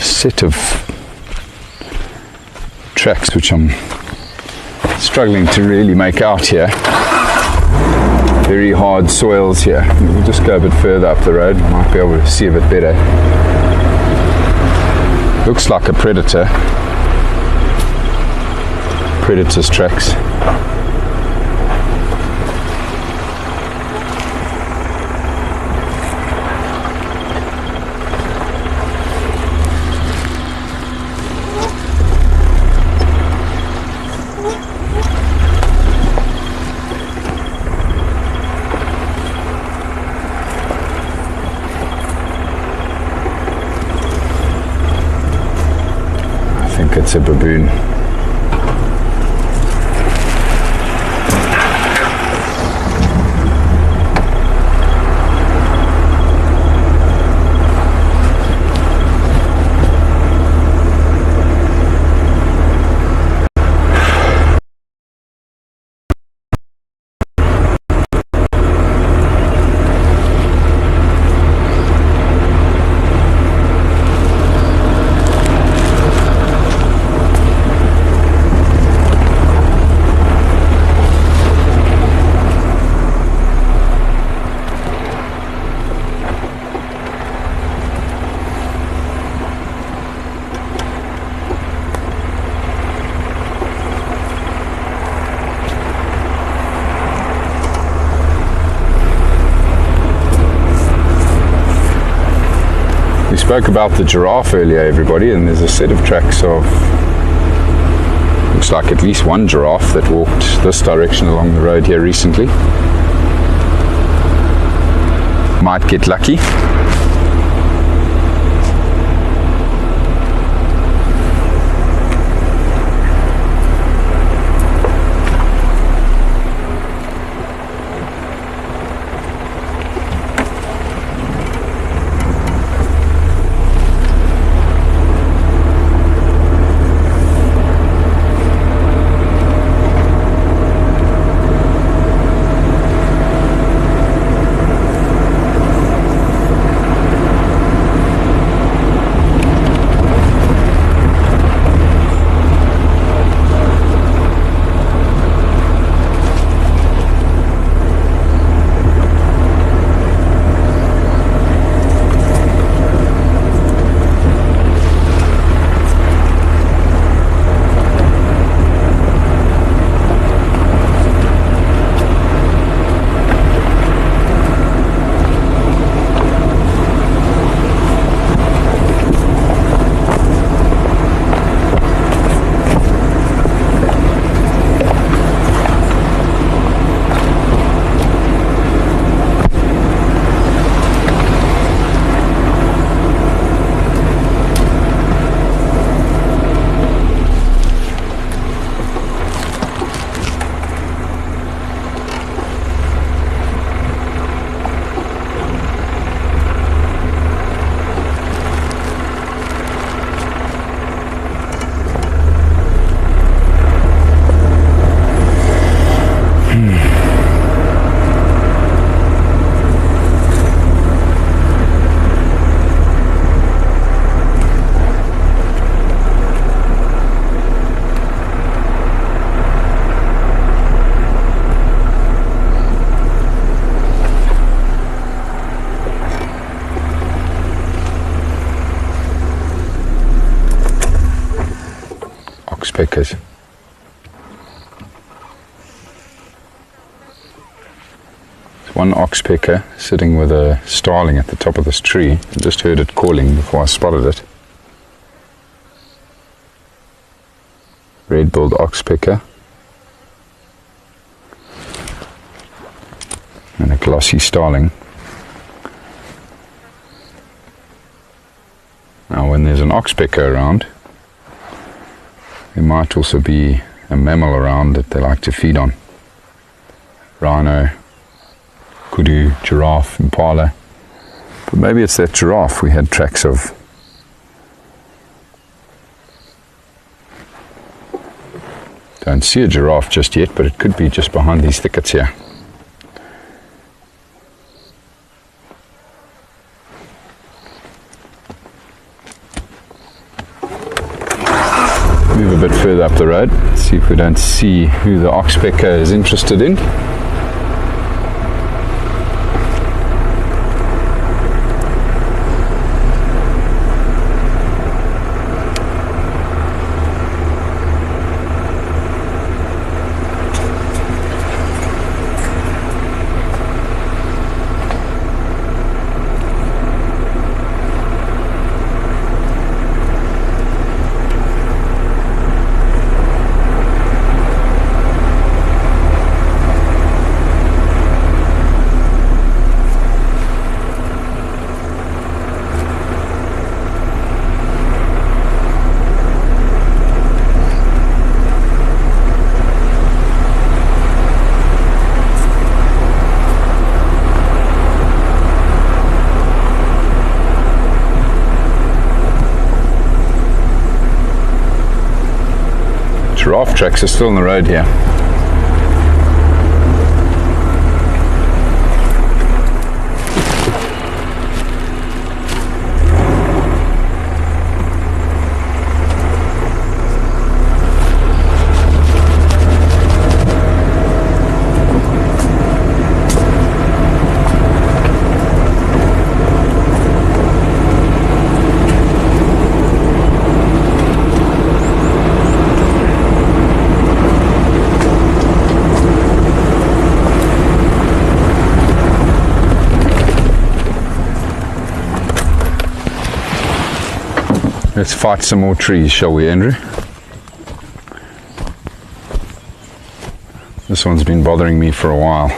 Set of tracks which I'm struggling to really make out here. Very hard soils here. We'll just go a bit further up the road. I might be able to see a bit better. Looks like a predator's tracks. It's a baboon. Spoke about the giraffe earlier, everybody, and there's a set of tracks of, looks like at least one giraffe that walked this direction along the road here recently. Might get lucky. oxpeckers. There's one oxpecker sitting with a starling at the top of this tree. I just heard it calling before I spotted it. Red-billed oxpecker. And a glossy starling. Now when there's an oxpecker around, there might also be a mammal around that they like to feed on. Rhino, kudu, giraffe, impala. But maybe it's that giraffe we had tracks of. Don't see a giraffe just yet, but it could be just behind these thickets here. Move a bit further up the road, see if we don't see who the oxpecker is interested in. Giraffe tracks are still on the road here. Let's fight some more trees, shall we, Andrew? This one's been bothering me for a while.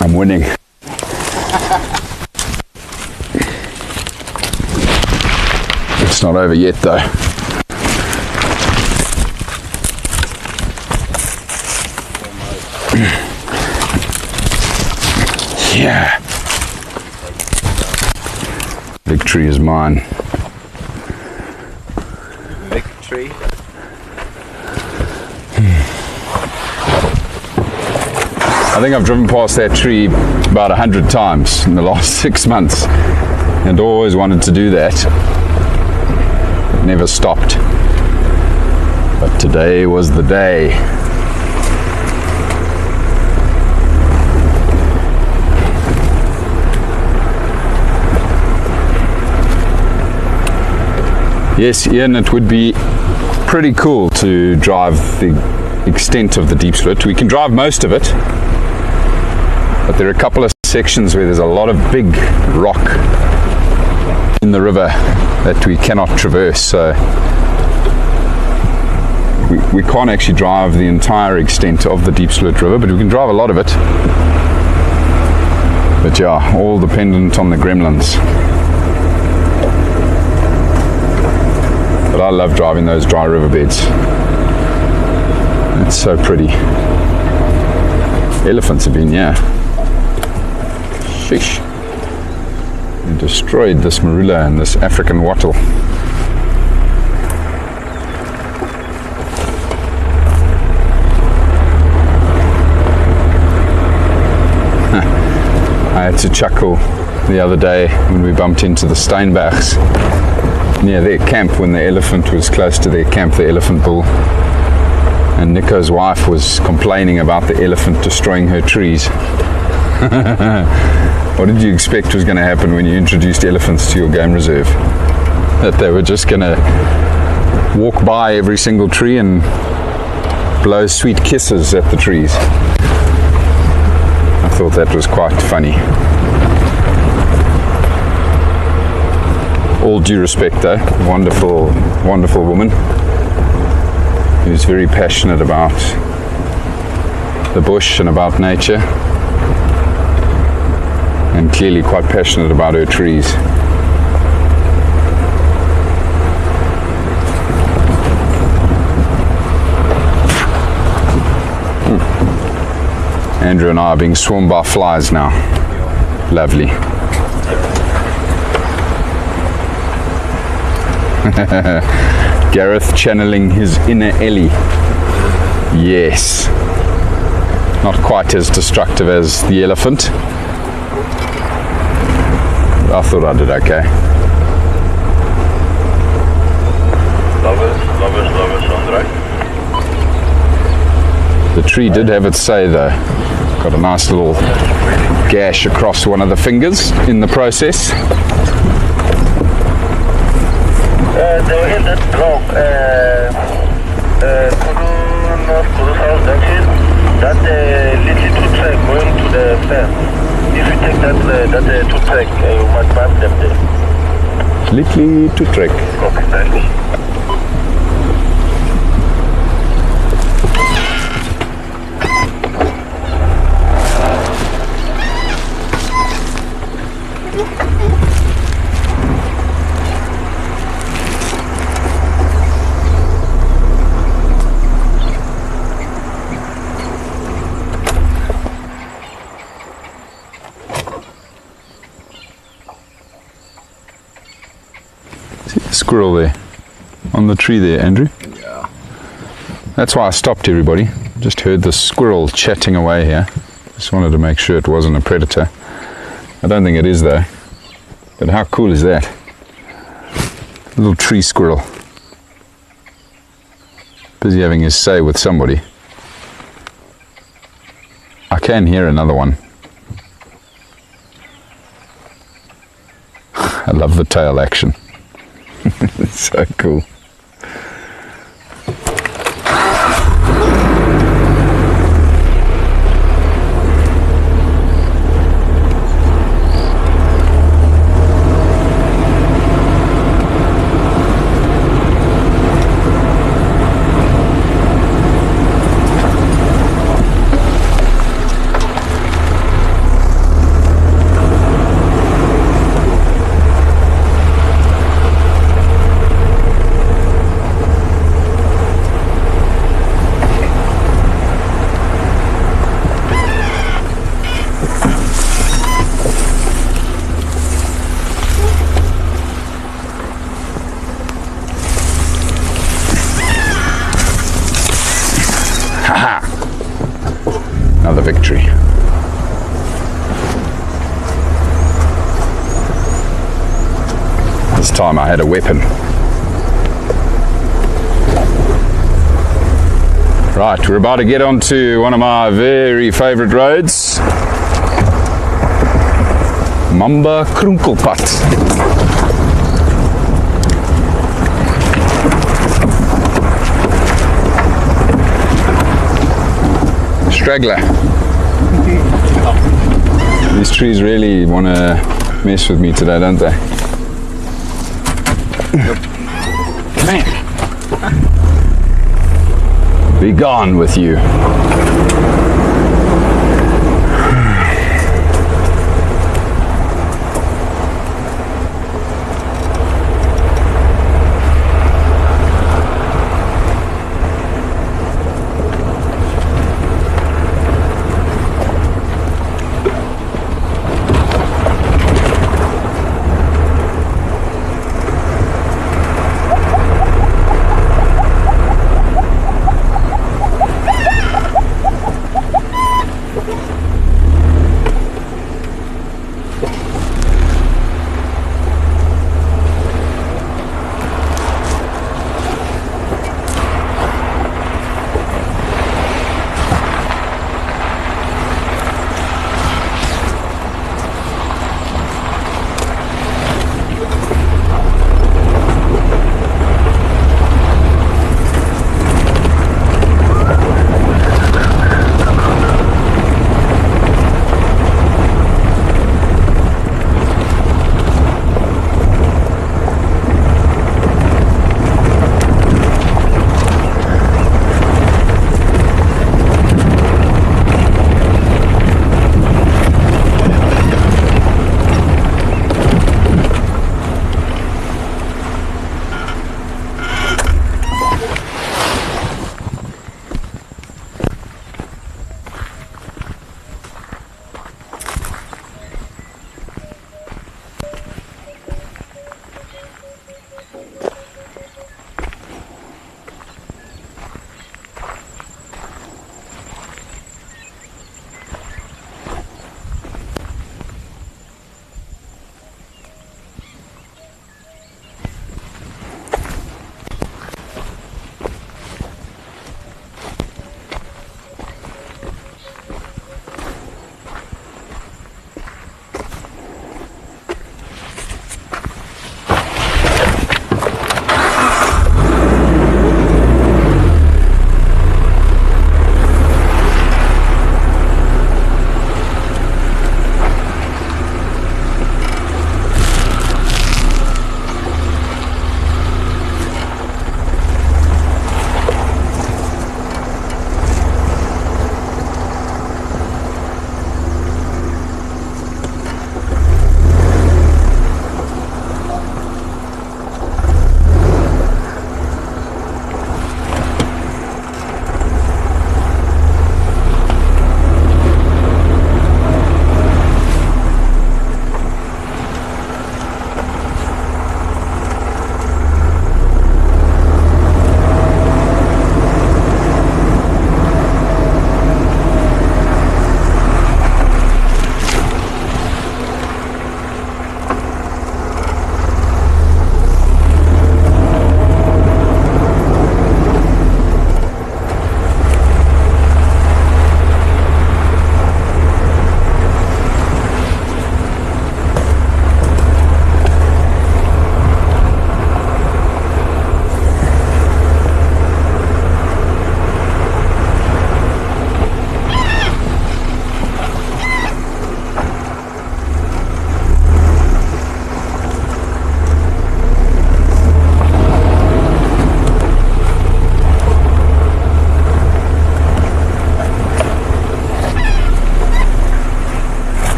I'm winning. It's not over yet though. Yeah. Victory is mine. Victory. I think I've driven past that tree about 100 times in the last 6 months and always wanted to do that. Never stopped. But today was the day. Yes, Ian, it would be pretty cool to drive the extent of the deep split. We can drive most of it, but there are a couple of sections where there's a lot of big rock in the river that we cannot traverse, so we can't actually drive the entire extent of the Deep Split River, but we can drive a lot of it. But yeah, all dependent on the gremlins. But I love driving those dry riverbeds. It's so pretty. Elephants have been here. Sheesh. They destroyed this marula and this African wattle. I had to chuckle the other day when we bumped into the Steinbachs near their camp when the elephant was close to their camp, the elephant bull. And Nico's wife was complaining about the elephant destroying her trees. What did you expect was going to happen when you introduced elephants to your game reserve? That they were just going to walk by every single tree and blow sweet kisses at the trees. I thought that was quite funny. All due respect though, wonderful, wonderful woman who's very passionate about the bush and about nature, and clearly quite passionate about her trees. Andrew and I are being swarmed by flies now. Lovely. Gareth channeling his inner Ellie. Yes. Not quite as destructive as the elephant. I thought I did okay. Lovers on the right. The tree did have its say though. Got a nice little gash across one of the fingers in the process. They were in that block, Kudu South Junction, that little two track going to the fence. If you take that two track, you must pass them there. Little to trek. Okay, thank you. Squirrel there on the tree there, Andrew. Yeah. That's why I stopped, everybody. Just heard the squirrel chatting away here. Just wanted to make sure it wasn't a predator. I don't think it is though, but how cool is that? Little tree squirrel, busy having his say with somebody. I can hear another one. I love the tail action. It's so cool. Another victory. This time I had a weapon. Right, we're about to get onto one of my very favourite roads. Mamba Krunkelpad. Straggler. These trees really want to mess with me today, don't they? Come here. Be gone with you.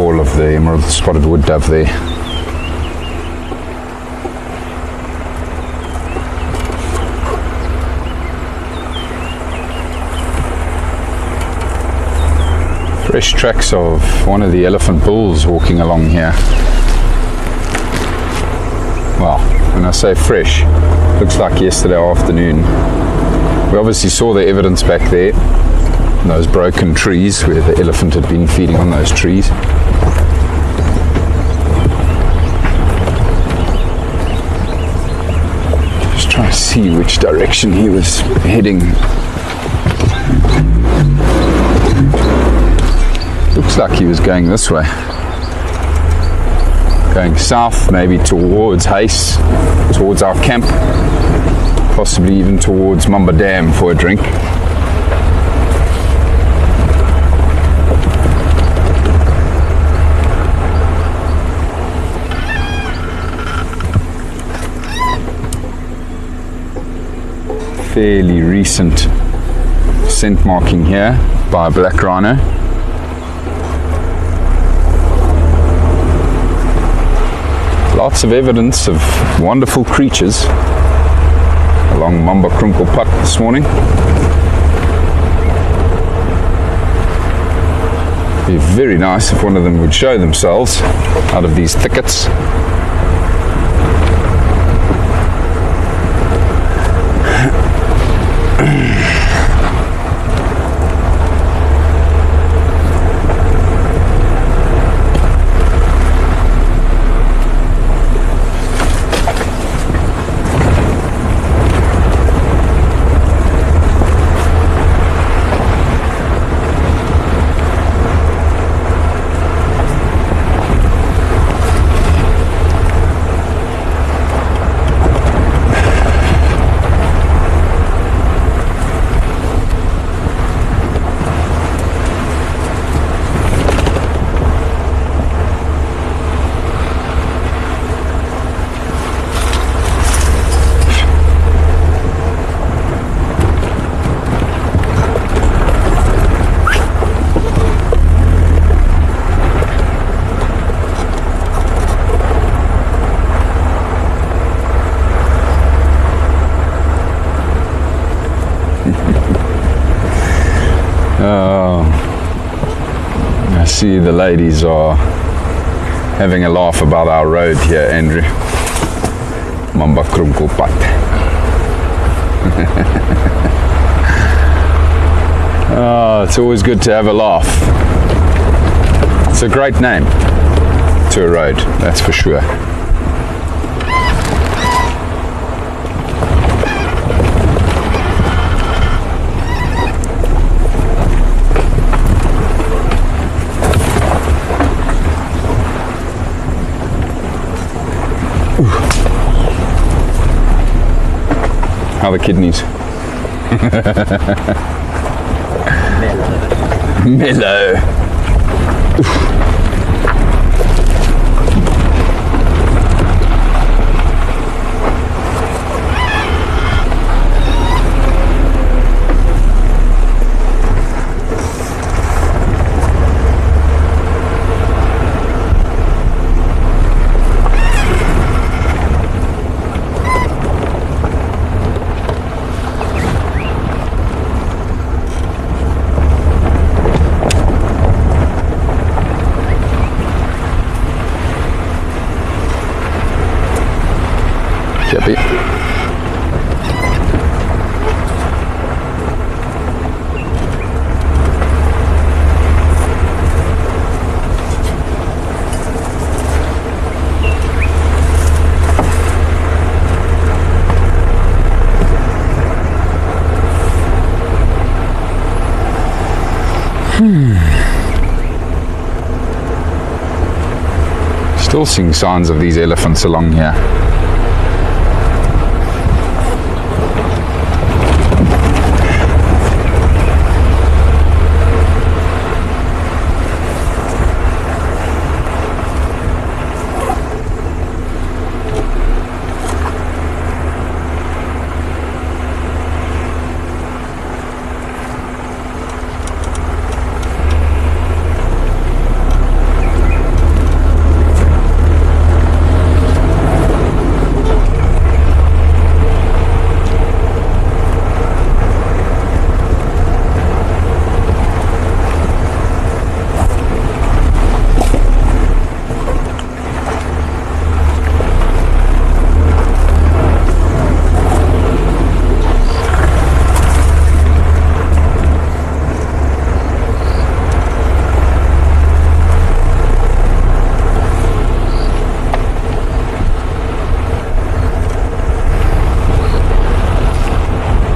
waterfall of the emerald spotted wood dove there. Fresh tracks of one of the elephant bulls walking along here. Well, when I say fresh, looks like yesterday afternoon. We obviously saw the evidence back there, those broken trees where the elephant had been feeding on those trees. Just trying to see which direction he was heading. Looks like he was going this way. Going south, maybe towards Hace, towards our camp, possibly even towards Mamba Dam for a drink. Fairly recent scent marking here by a black rhino. Lots of evidence of wonderful creatures along Mamba Krunkelpad this morning. It'd be very nice if one of them would show themselves out of these thickets. I see the ladies are having a laugh about our road here, Andrew. Mamba Krunkelpad. It's always good to have a laugh. It's a great name to a road, that's for sure. How are the kidneys? Mellow. Chippy. Still seeing signs of these elephants along here.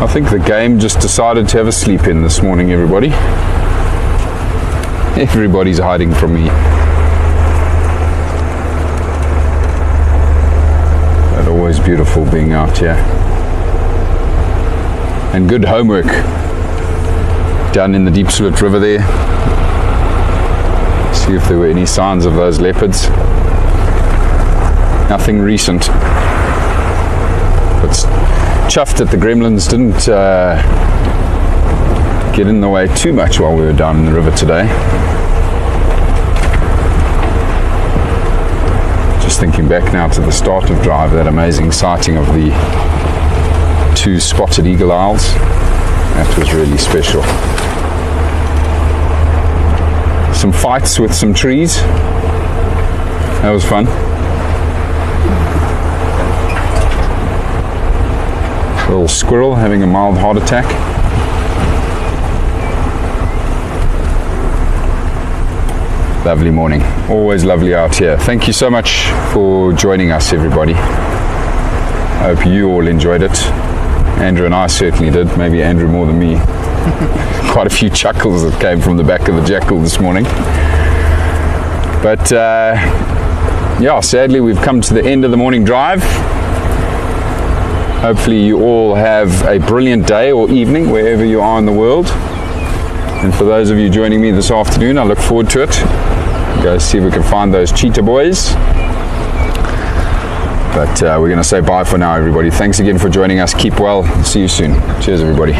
think the game just decided to have a sleep in this morning, everybody. Everybody's hiding from me. But always beautiful being out here. And good homework down in the Deep Split River there. See if there were any signs of those leopards. Nothing recent. But chuffed that the gremlins didn't get in the way too much while we were down in the river today. Just thinking back now to the start of drive, that amazing sighting of the 2 spotted eagle owls. That was really special. Some fights with some trees. That was fun. A little squirrel having a mild heart attack. Lovely morning. Always lovely out here. Thank you so much for joining us, everybody. I hope you all enjoyed it. Andrew and I certainly did. Maybe Andrew more than me. Quite a few chuckles that came from the back of the jackal this morning. But yeah, sadly we've come to the end of the morning drive. Hopefully you all have a brilliant day or evening wherever you are in the world. And for those of you joining me this afternoon, I look forward to it. Go see if we can find those cheetah boys. But we're going to say bye for now, everybody. Thanks again for joining us. Keep well. See you soon. Cheers, everybody.